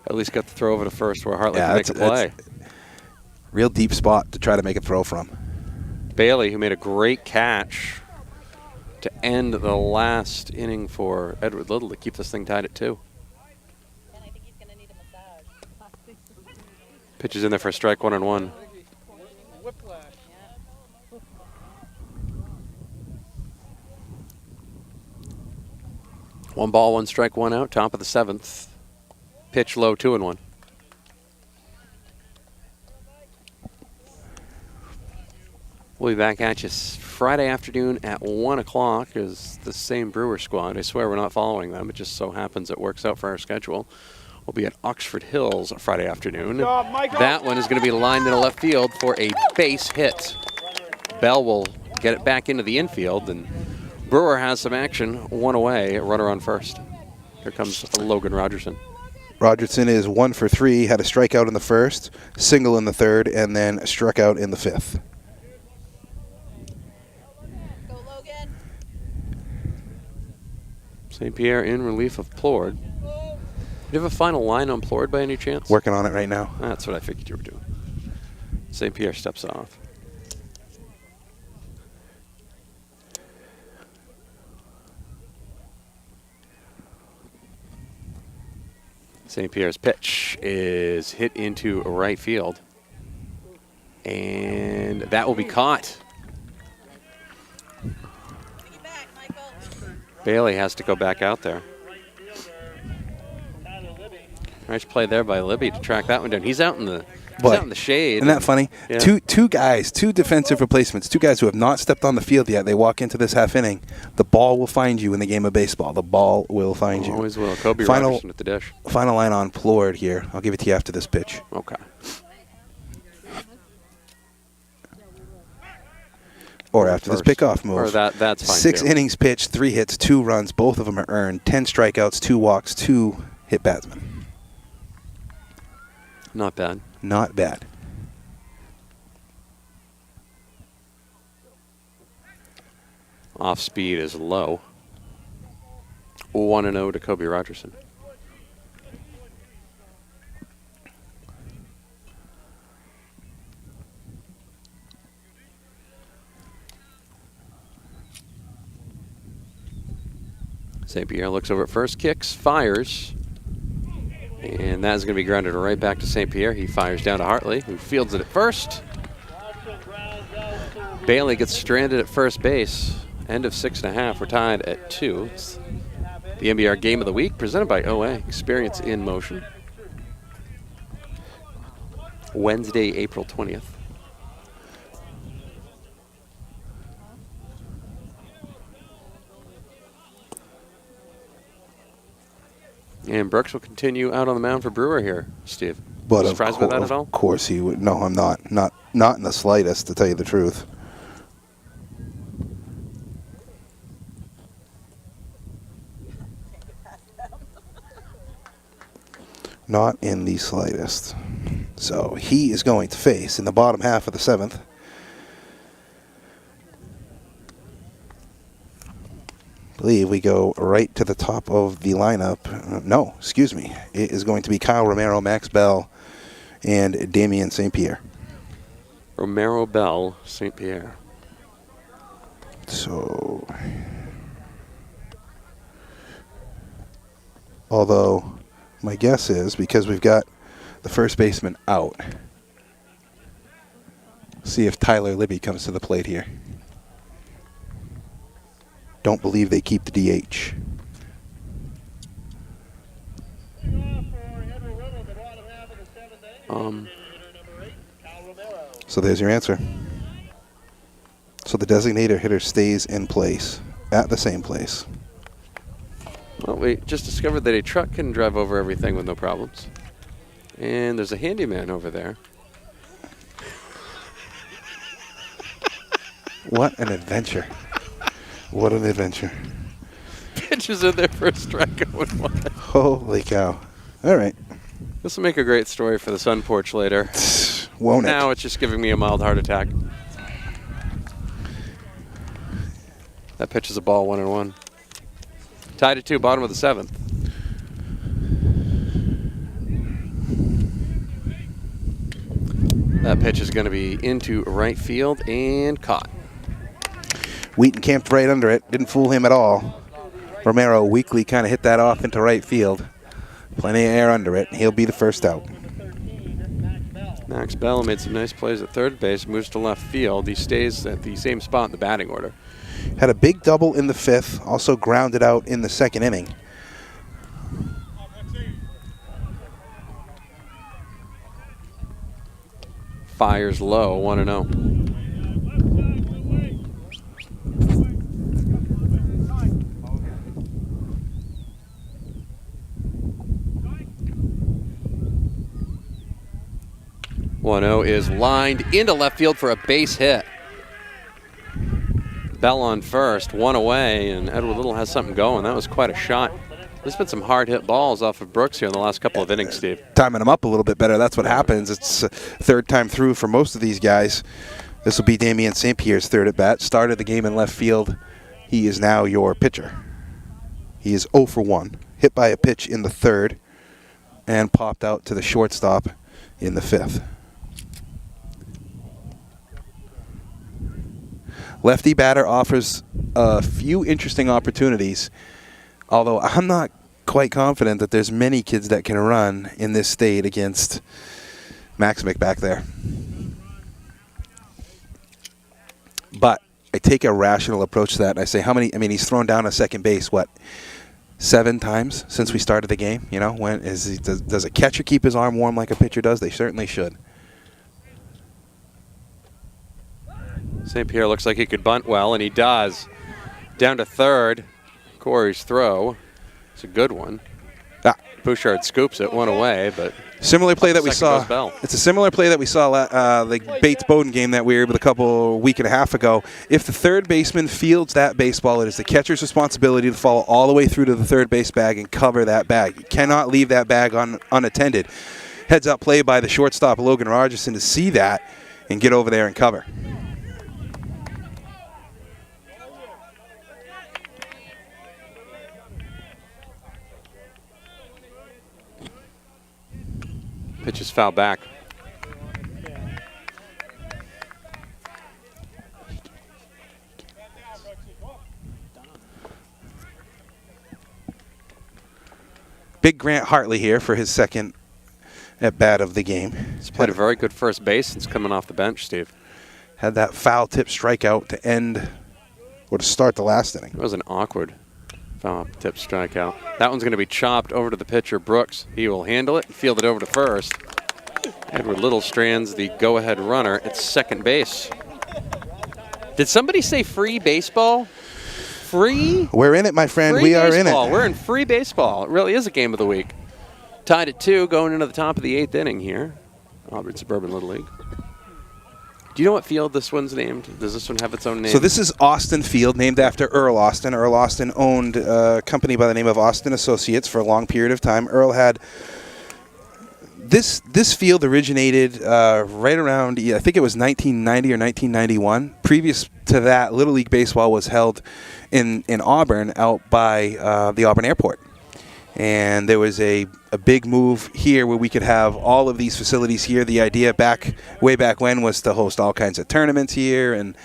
at least got the throw over to first where Hartley can make a play. Real deep spot to try to make a throw from. Bailey, who made a great catch to end the last inning for Edward Little to keep this thing tied at 2. And I think he's going to need a massage. Pitches in there for a strike, 1-1. Whiplash. One ball, 1 strike, 1 out. Top of the seventh. Pitch low, 2-1. We'll be back at you Friday afternoon at 1 o'clock as the same Brewer squad. I swear we're not following them. It just so happens it works out for our schedule. We'll be at Oxford Hills Friday afternoon. That one is going to be lined in the left field for a base hit. Bell will get it back into the infield, and Brewer has some action. 1 away, runner on first. Here comes Logan Rogerson. Rogerson is 1 for 3, had a strikeout in the first, single in the third, and then struck out in the fifth. Go, Logan. St. Pierre in relief of Plord. Do you have a final line on Plord by any chance? Working on it right now. That's what I figured you were doing. St. Pierre steps off. St. Pierre's pitch is hit into right field. And that will be caught. Bring it back, Michael. Bailey has to go back out there. Nice play there by Libby to track that one down. He's out in the Boy, out in the shade. Isn't that funny? Yeah. Two guys, two defensive replacements, two guys who have not stepped on the field yet. They walk into this half inning. The ball will find you in the game of baseball. The ball will find you. Always will. Kobe Final- Robertson at the dish. Final line on Plord here. I'll give it to you after this pitch. Okay. Or after this First. pickoff move. Or that's fine. 6 too. innings pitched, 3 hits, 2 runs. Both of them are earned. 10 strikeouts, 2 walks, 2 hit batsmen. Not bad. Not bad. Off speed is low. 1-0 to Kobe Rogerson. St. Pierre looks over at first, kicks, fires. And that is going to be grounded right back to St. Pierre. He fires down to Hartley, who fields it at first. Bailey gets stranded at first base. End of 6.5. We're tied at 2. It's the MBR Game of the Week, presented by OA, Experience in Motion. Wednesday, April 20th. And Brooks will continue out on the mound for Brewer here, Steve. But Surprised by that at all? Of course he would. No, I'm not. Not in the slightest, to tell you the truth. Not in the slightest. So he is going to face in the bottom half of the 7th. I believe we go right to the top of the lineup. No, excuse me. It is going to be Kyle Romero, Max Bell, and Damian St. Pierre. Romero, Bell, St. Pierre. So, although my guess is because we've got the first baseman out, see if Tyler Libby comes to the plate here. Don't believe they keep the DH. So there's your answer. So the designator hitter stays in place, at the same place. Well, we just discovered that a truck can drive over everything with no problems. And there's a handyman over there. What an adventure. What an adventure. Pitches in there for a strikeout. Holy cow. All right. This will make a great story for the sun porch later. Won't Now it? it's just giving me a mild heart attack. That pitch is a ball, 1-1. Tied at 2, bottom of the 7th. That pitch is going to be into right field and caught. Wheaton camped right under it. Didn't fool him at all. Romero weakly kind of hit that off into right field. Plenty of air under it. He'll be the first out. Max Bell made some nice plays at third base, moves to left field. He stays at the same spot in the batting order. Had a big double in the 5th. Also grounded out in the 2nd inning. Fires low, 1-0. 1-0 is lined into left field for a base hit. Bell on first, one away, and Edward Little has something going. That was quite a shot. There's been some hard hit balls off of Brooks here in the last couple of innings, Steve. Timing them up a little bit better. That's what happens. It's third time through for most of these guys. This will be Damian St. Pierre's third at bat. Started the game in left field. He is now your pitcher. He is 0 for 1. Hit by a pitch in the 3rd and popped out to the shortstop in the 5th. Lefty batter offers a few interesting opportunities, although I'm not quite confident that there's many kids that can run in this state against Maximic back there. But I take a rational approach to that, and I say, how many? I mean, he's thrown down a second base, what, 7 times since we started the game? You know, does a catcher keep his arm warm like a pitcher does? They certainly should. St. Pierre looks like he could bunt well, and he does. Down to third. Corey's throw. It's a good one. Ah. Bouchard scoops it one away, but similar play that we second goes saw. Bell. It's a similar play that we saw the Bates-Bowden game that we were able a week and a half ago. If the third baseman fields that baseball, it is the catcher's responsibility to follow all the way through to the third base bag and cover that bag. You cannot leave that bag unattended. Heads up play by the shortstop, Logan Rogerson, to see that and get over there and cover. Pitch is foul back. Big Grant Hartley here for his second at bat of the game. He's played a very good first base since coming off the bench, Steve. Had that foul tip strikeout to end or to start the last inning. It was an awkward foul tip strikeout. That one's going to be chopped over to the pitcher, Brooks. He will handle it and field it over to first. Edward Littlestrands, the go-ahead runner at second base. Did somebody say free baseball? Free? We're in it, my friend. Free We are baseball. in it. We're in free baseball. It really is a game of the week. Tied at 2 going into the top of the 8th inning here. Auburn Suburban Little League. Do you know what field this one's named? Does this one have its own name? So this is Austin Field, named after Earl Austin. Earl Austin owned a company by the name of Austin Associates for a long period of time. Earl had this field originated right around, I think it was 1990 or 1991. Previous to that, Little League Baseball was held in Auburn out by the Auburn Airport. And there was a big move here where we could have all of these facilities here. The idea way back when was to host all kinds of tournaments here, and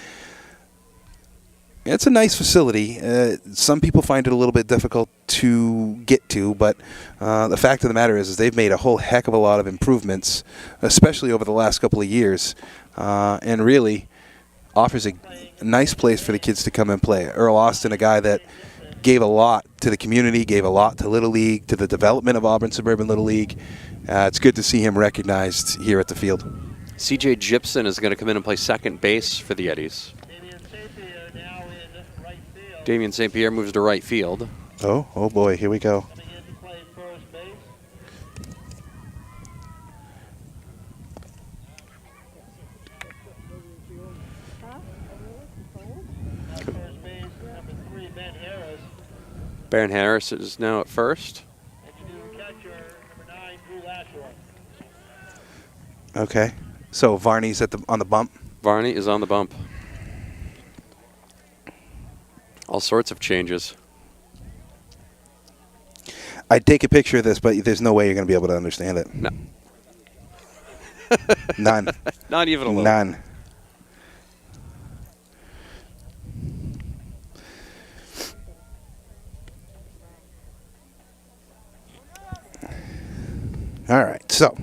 it's a nice facility. Some people find it a little bit difficult to get to, but the fact of the matter is they've made a whole heck of a lot of improvements, especially over the last couple of years, and really offers a nice place for the kids to come and play. Earl Austin, a guy that gave a lot to the community, gave a lot to Little League, to the development of Auburn Suburban Little League. It's good to see him recognized here at the field. C.J. Gibson is going to come in and play second base for the Eddies. Damian St. Pierre moves to right field. Oh boy, here we go. Coming in to play first base. First base, number 3, Ben Harris. Baron Harris is now at first. And your new catcher, number 9, Drew Lashley. Okay, so Varney's on the bump. Varney is on the bump. All sorts of changes. I'd take a picture of this, but there's no way you're going to be able to understand it. No. None. Not even a little. None. All right, so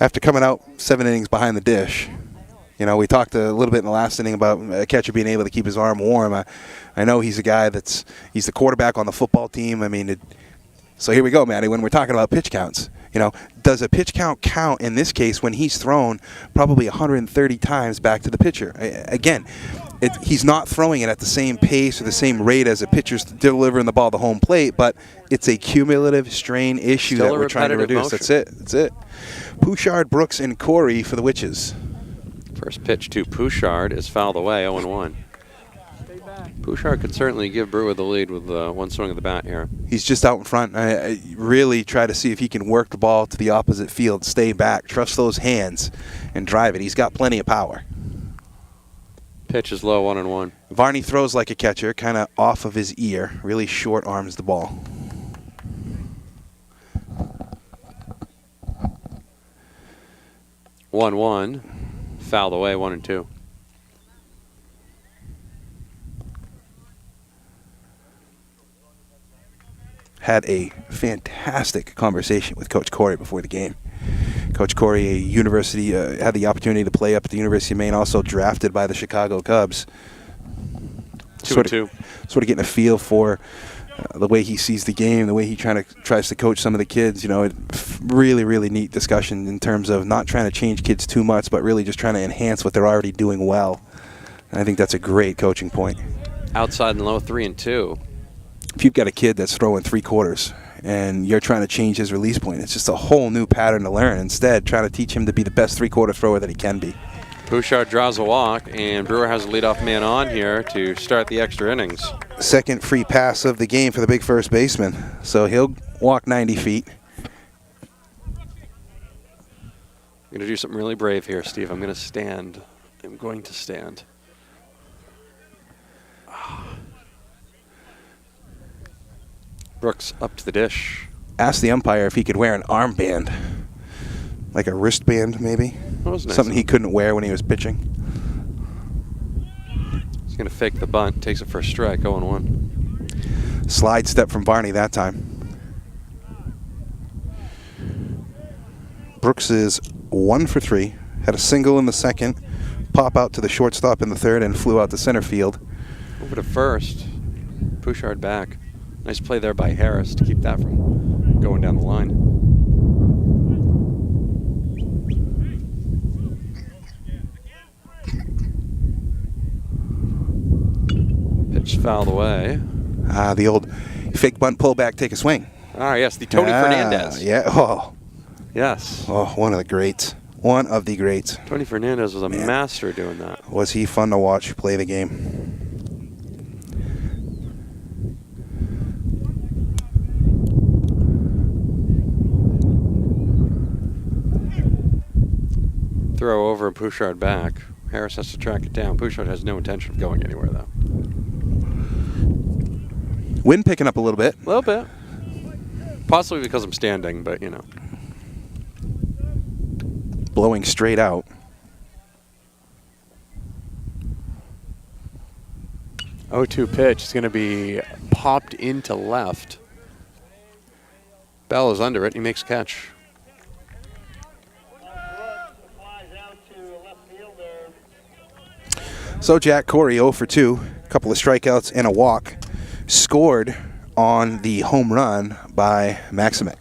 after coming out 7 innings behind the dish, you know, we talked a little bit in the last inning about a catcher being able to keep his arm warm. I know he's a guy he's the quarterback on the football team. I mean, so here we go, Matty, when we're talking about pitch counts. You know, does a pitch count in this case when he's thrown probably 130 times back to the pitcher? Again, he's not throwing it at the same pace or the same rate as a pitcher's delivering the ball to home plate, but it's a cumulative strain issue Still that we're trying to reduce. motion. That's it. Bouchard, Brooks, and Corey for the Witches. First pitch to Bouchard is fouled away, 0-1. Bouchard could certainly give Brewer the lead with one swing of the bat here. He's just out in front. I really try to see if he can work the ball to the opposite field, stay back, trust those hands, and drive it. He's got plenty of power. Pitch is low, 1-1. Varney throws like a catcher, kind of off of his ear, really short arms the ball. One, fouled away, 1-2. Had a fantastic conversation with Coach Corey before the game. Coach Corey, a university, had the opportunity to play up at the University of Maine, also drafted by the Chicago Cubs. 2-2. Sort of getting a feel for the way he sees the game, the way he tries to coach some of the kids. Really, really neat discussion in terms of not trying to change kids too much, but really just trying to enhance what they're already doing well. And I think that's a great coaching point. Outside and low, 3 and 2. If you've got a kid that's throwing 3/4 and you're trying to change his release point, it's just a whole new pattern to learn. Instead, trying to teach him to be the best 3/4 thrower that he can be. Bouchard draws a walk, and Brewer has a leadoff man on here to start the extra innings. Second free pass of the game for the big first baseman. So he'll walk 90 feet. I'm going to do something really brave here, Steve. I'm going to stand. I'm going to stand. Brooks up to the dish. Asked the umpire if he could wear an armband. Like a wristband, maybe? That was nice. Something he couldn't wear when he was pitching. He's going to fake the bunt. Takes it for a strike, 0-1. Slide step from Varney that time. Brooks is 1 for 3. Had a single in the second. Pop out to the shortstop in the third and flew out to center field. Over to first. Bouchard back. Nice play there by Harris to keep that from going down the line. Pitch fouled away. The old fake bunt pullback, take a swing. Ah, yes, the Tony Fernandez. Yeah. Oh. Yes. Oh, one of the greats. One of the greats. Tony Fernandez was a master doing that. Was he fun to watch play the game? Throw over and Bouchard back. Harris has to track it down. Bouchard has no intention of going anywhere, though. Wind picking up a little bit. A little bit. Possibly because I'm standing, but, you know. Blowing straight out. Oh-2 pitch is going to be popped into left. Bell is under it. He makes catch. So Jack Corey 0 for 2. A couple of strikeouts and a walk. Scored on the home run by Maximic.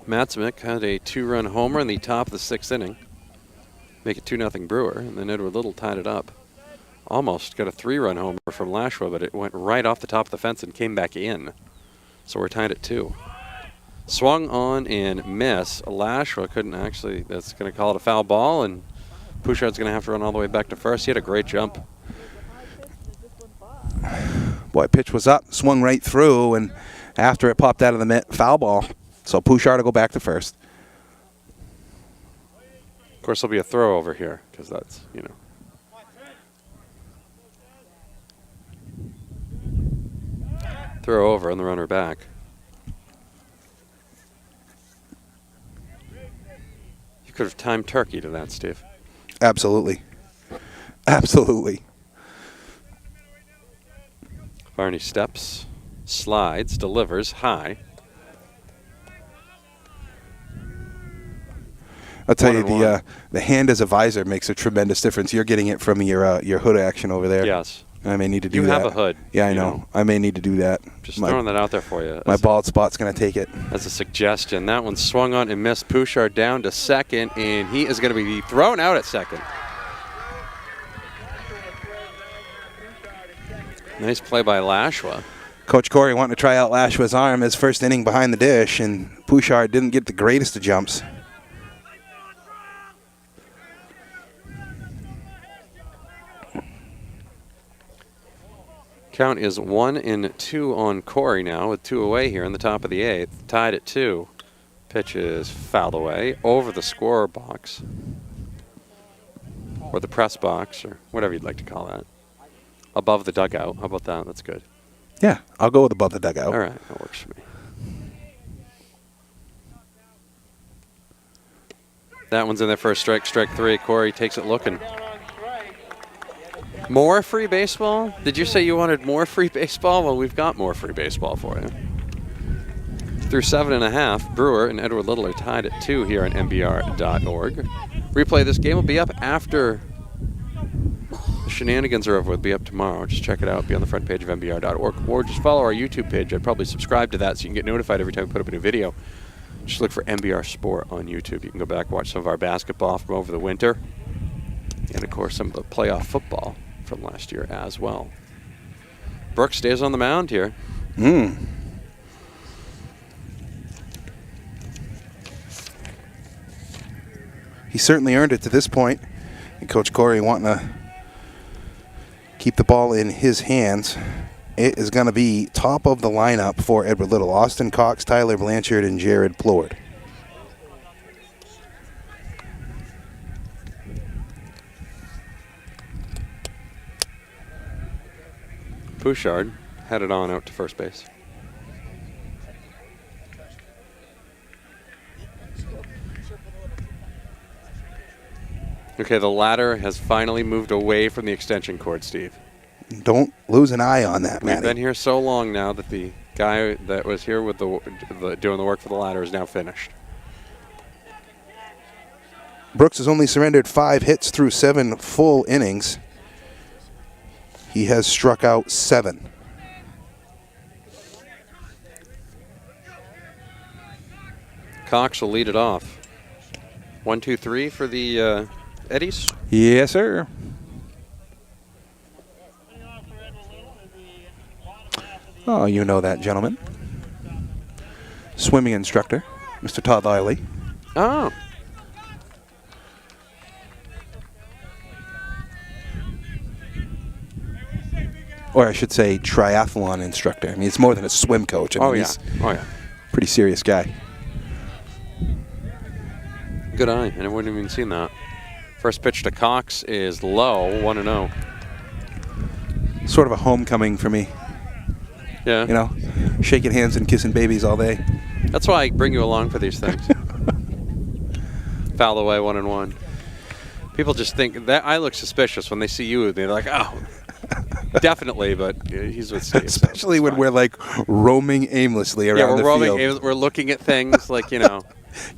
Maximic had a 2-run homer in the top of the 6th inning. Make it 2-0 Brewer, and then Edward Little tied it up. Almost got a 3-run homer from Lashua, but it went right off the top of the fence and came back in. So we're tied at 2. Swung on and miss. Lashua couldn't actually, that's going to call it a foul ball, and Bouchard's going to have to run all the way back to first. He had a great jump. Boy, pitch was up, swung right through, and after it popped out of the mitt, foul ball. So Bouchard will go back to first. Of course, there'll be a throw over here because that's, you know. Throw over and the runner back. You could have timed turkey to that, Steve. Absolutely. Absolutely. Varney steps, slides, delivers high. I'll tell you, the hand as a visor makes a tremendous difference. You're getting it from your hood action over there. Yes. I may need to do that. that. You have a hood. Yeah, I know. I may need to do that. Just throwing that out there for you. My bald spot's going to take it. As a suggestion. That one swung on and missed. Bouchard down to second, and he is going to be thrown out at second. Nice play by Lashua. Coach Corey wanting to try out Lashua's arm his first inning behind the dish, and Bouchard didn't get the greatest of jumps. Count is 1-2 on Corey now with 2 away here in the top of the 8th. Tied at 2. Pitch is fouled away over the scorer box. Or the press box, or whatever you'd like to call that. Above the dugout. How about that? That's good. Yeah, I'll go with above the dugout. All right, that works for me. That one's in there for a strike. Strike 3. Corey takes it looking. More free baseball? Did you say you wanted more free baseball? Well, we've got more free baseball for you. Through 7.5, Brewer and Edward Little are tied at 2 here on MBR.org. Replay of this game will be up after the shenanigans are over with. Be up tomorrow. Just check it out. Be on the front page of MBR.org. Or just follow our YouTube page. I'd probably subscribe to that so you can get notified every time we put up a new video. Just look for MBR Sport on YouTube. You can go back and watch some of our basketball from over the winter. And, of course, some of the playoff football from last year as well. Brooks stays on the mound here. He certainly earned it to this point. And Coach Corey wanting to keep the ball in his hands. It is going to be top of the lineup for Edward Little. Austin Cox, Tyler Blanchard, and Jared Plord. Bouchard headed on out to first base. Okay, the ladder has finally moved away from the extension cord, Steve. Don't lose an eye on that, We've Matty. been here so long now that the guy that was here with the doing the work for the ladder is now finished. Brooks has only surrendered 5 hits through 7 full innings. He has struck out 7. Cox will lead it off. 1, 2, 3 for the Eddies. Yes, sir. Oh, you know that gentleman. Swimming instructor, Mr. Todd Liley. Oh. Or I should say triathlon instructor. I mean, it's more than a swim coach. I mean, he's a pretty serious guy. Good eye. I wouldn't have even seen that. First pitch to Cox is low, 1-0. Sort of a homecoming for me. Yeah. You know, shaking hands and kissing babies all day. That's why I bring you along for these things. Foul away, 1-1. People just think that I look suspicious when they see you. They're like, oh, definitely, but he's with Steve. Especially when we're like roaming aimlessly around the field. We're looking at things like, you know,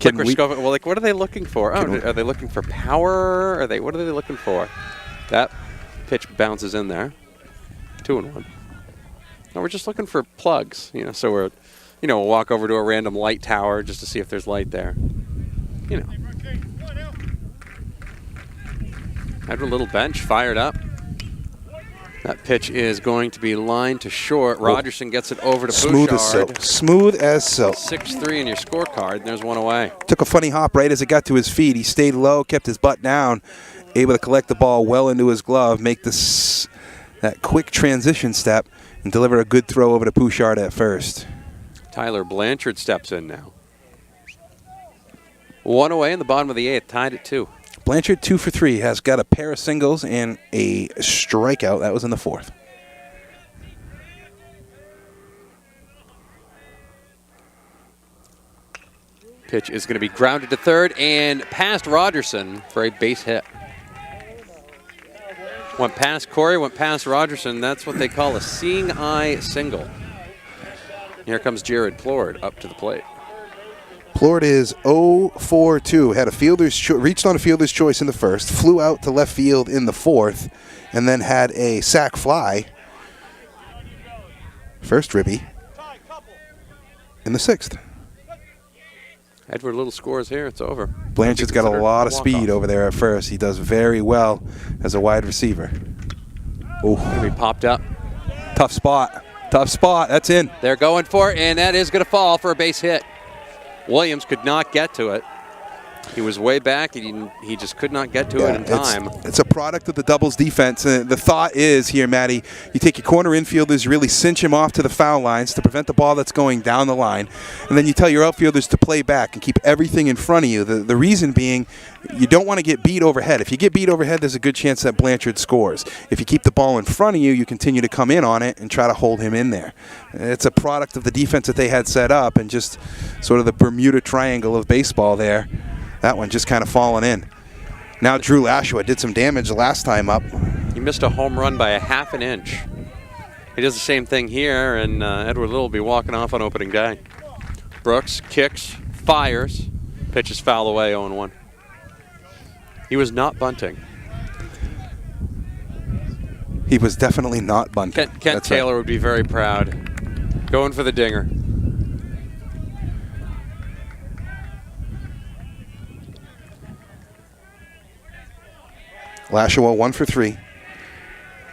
microscopic. Well, like, what are they looking for? Oh, are they looking for power? What are they looking for? That pitch bounces in there. 2-1. No, we're just looking for plugs, you know. So we'll walk over to a random light tower just to see if there's light there. You know. Had a little bench fired up. That pitch is going to be lined to short. Rogerson gets it over to Smooth Bouchard. as silk. Smooth as silk. 6-3 in your scorecard, and there's one away. Took a funny hop right as it got to his feet. He stayed low, kept his butt down, able to collect the ball well into his glove, make that quick transition step, and deliver a good throw over to Bouchard at first. Tyler Blanchard steps in now. 1 away in the bottom of the 8th, tied at 2. Blanchard 2 for 3, has got a pair of singles and a strikeout. That was in the 4th. Pitch is going to be grounded to third and past Rogerson for a base hit. Went past Corey, went past Rogerson. That's what they call a seeing eye single. Here comes Jared Plord up to the plate. Plord is 0-for-2. Had a fielder's reached on a fielder's choice in the 1st, flew out to left field in the 4th, and then had a sac fly. First ribby in the 6th. Edward Little scores here. It's over. Blanchard's got a lot of speed over there at first. He does very well as a wide receiver. Oh, Going to be popped up. tough spot. Tough spot. That's in. They're going for it, and that is going to fall for a base hit. Williams could not get to it. He was way back. He just could not get to it in time. It's a product of the doubles defense. And the thought is here, Matty, you take your corner infielders, you really cinch him off to the foul lines to prevent the ball that's going down the line. And then you tell your outfielders to play back and keep everything in front of you. The reason being, you don't want to get beat overhead. If you get beat overhead, there's a good chance that Blanchard scores. If you keep the ball in front of you, you continue to come in on it and try to hold him in there. It's a product of the defense that they had set up and just sort of the Bermuda Triangle of baseball there. That one just kind of falling in. Now Drew Lashua did some damage last time up. He missed a home run by a half an inch. He does the same thing here, and Edward Little will be walking off on opening day. Brooks kicks, fires, pitches foul away, 0-1. He was not bunting. He was definitely not bunting. Kent That's right. Taylor would be very proud. Going for the dinger. Lashua 1 for 3.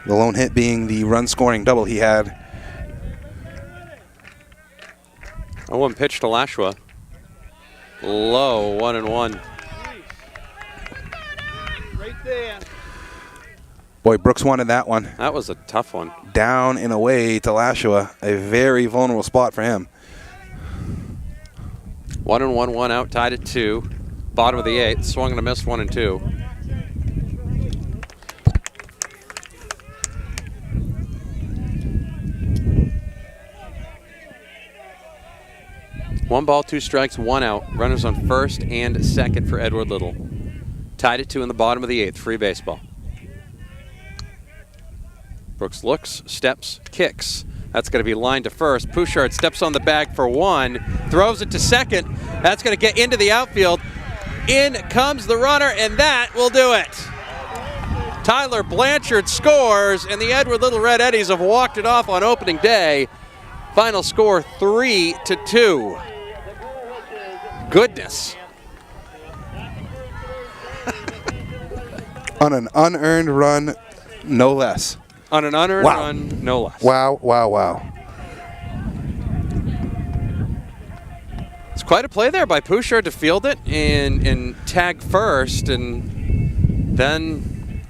The lone hit being the run-scoring double he had. 0-1 pitch to Lashua. Low, 1-1. Right there. Boy, Brooks wanted that one. That was a tough one. Down and away to Lashua. A very vulnerable spot for him. 1-1, 1 out, tied at 2. Bottom of the 8th, swung and a missed, 1-2. One ball, 2 strikes, 1 out. Runners on first and second for Edward Little. Tied at 2 in the bottom of the 8th. Free baseball. Brooks looks, steps, kicks. That's going to be lined to first. Pouchard steps on the bag for 1, throws it to second. That's going to get into the outfield. In comes the runner, and that will do it. Tyler Blanchard scores, and the Edward Little Red Eddies have walked it off on opening day. Final score 3-2. Goodness. On an unearned run, no less. On an unearned Wow. run, no less. Wow, wow, wow. It's quite a play there by Pouchard to field it and tag first, and then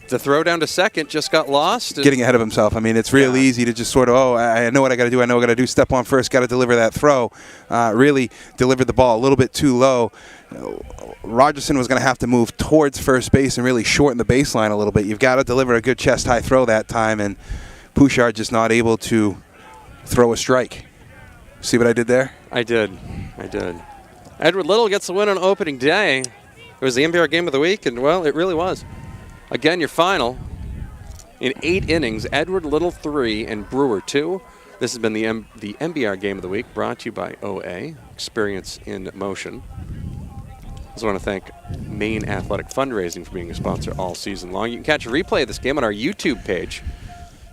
the throw down to second just got lost. Getting ahead of himself. I mean, it's real easy to just sort of, I know what I got to do. I know what I got to do. Step on first. Got to deliver that throw. Really delivered the ball a little bit too low. Rogerson was going to have to move towards first base and really shorten the baseline a little bit. You've got to deliver a good chest-high throw that time, and Pouchard just not able to throw a strike. See what I did there? I did. Edward Little gets the win on opening day. It was the MBR game of the week, and, well, it really was. Again, your final. In 8 innings, Edward Little 3 and Brewer 2. This has been the MBR game of the week, brought to you by OA, Experience in Motion. I just want to thank Maine Athletic Fundraising for being a sponsor all season long. You can catch a replay of this game on our YouTube page.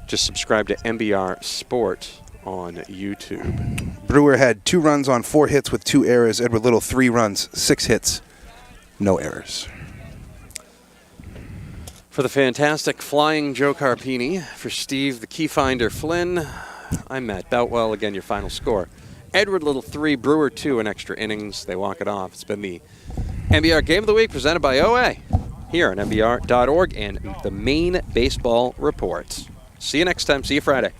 Just subscribe to MBR Sport on YouTube. Brewer had 2 runs on 4 hits with 2 errors. Edward Little 3 runs, 6 hits, no errors. For the fantastic Flying Joe Carpini, for Steve the Keyfinder Flynn, I'm Matt Boutwell. Again, your final score. Edward Little 3, Brewer 2 in extra innings. They walk it off. It's been the MBR Game of the Week presented by OA here on MBR.org and the Maine Baseball Report. See you next time. See you Friday.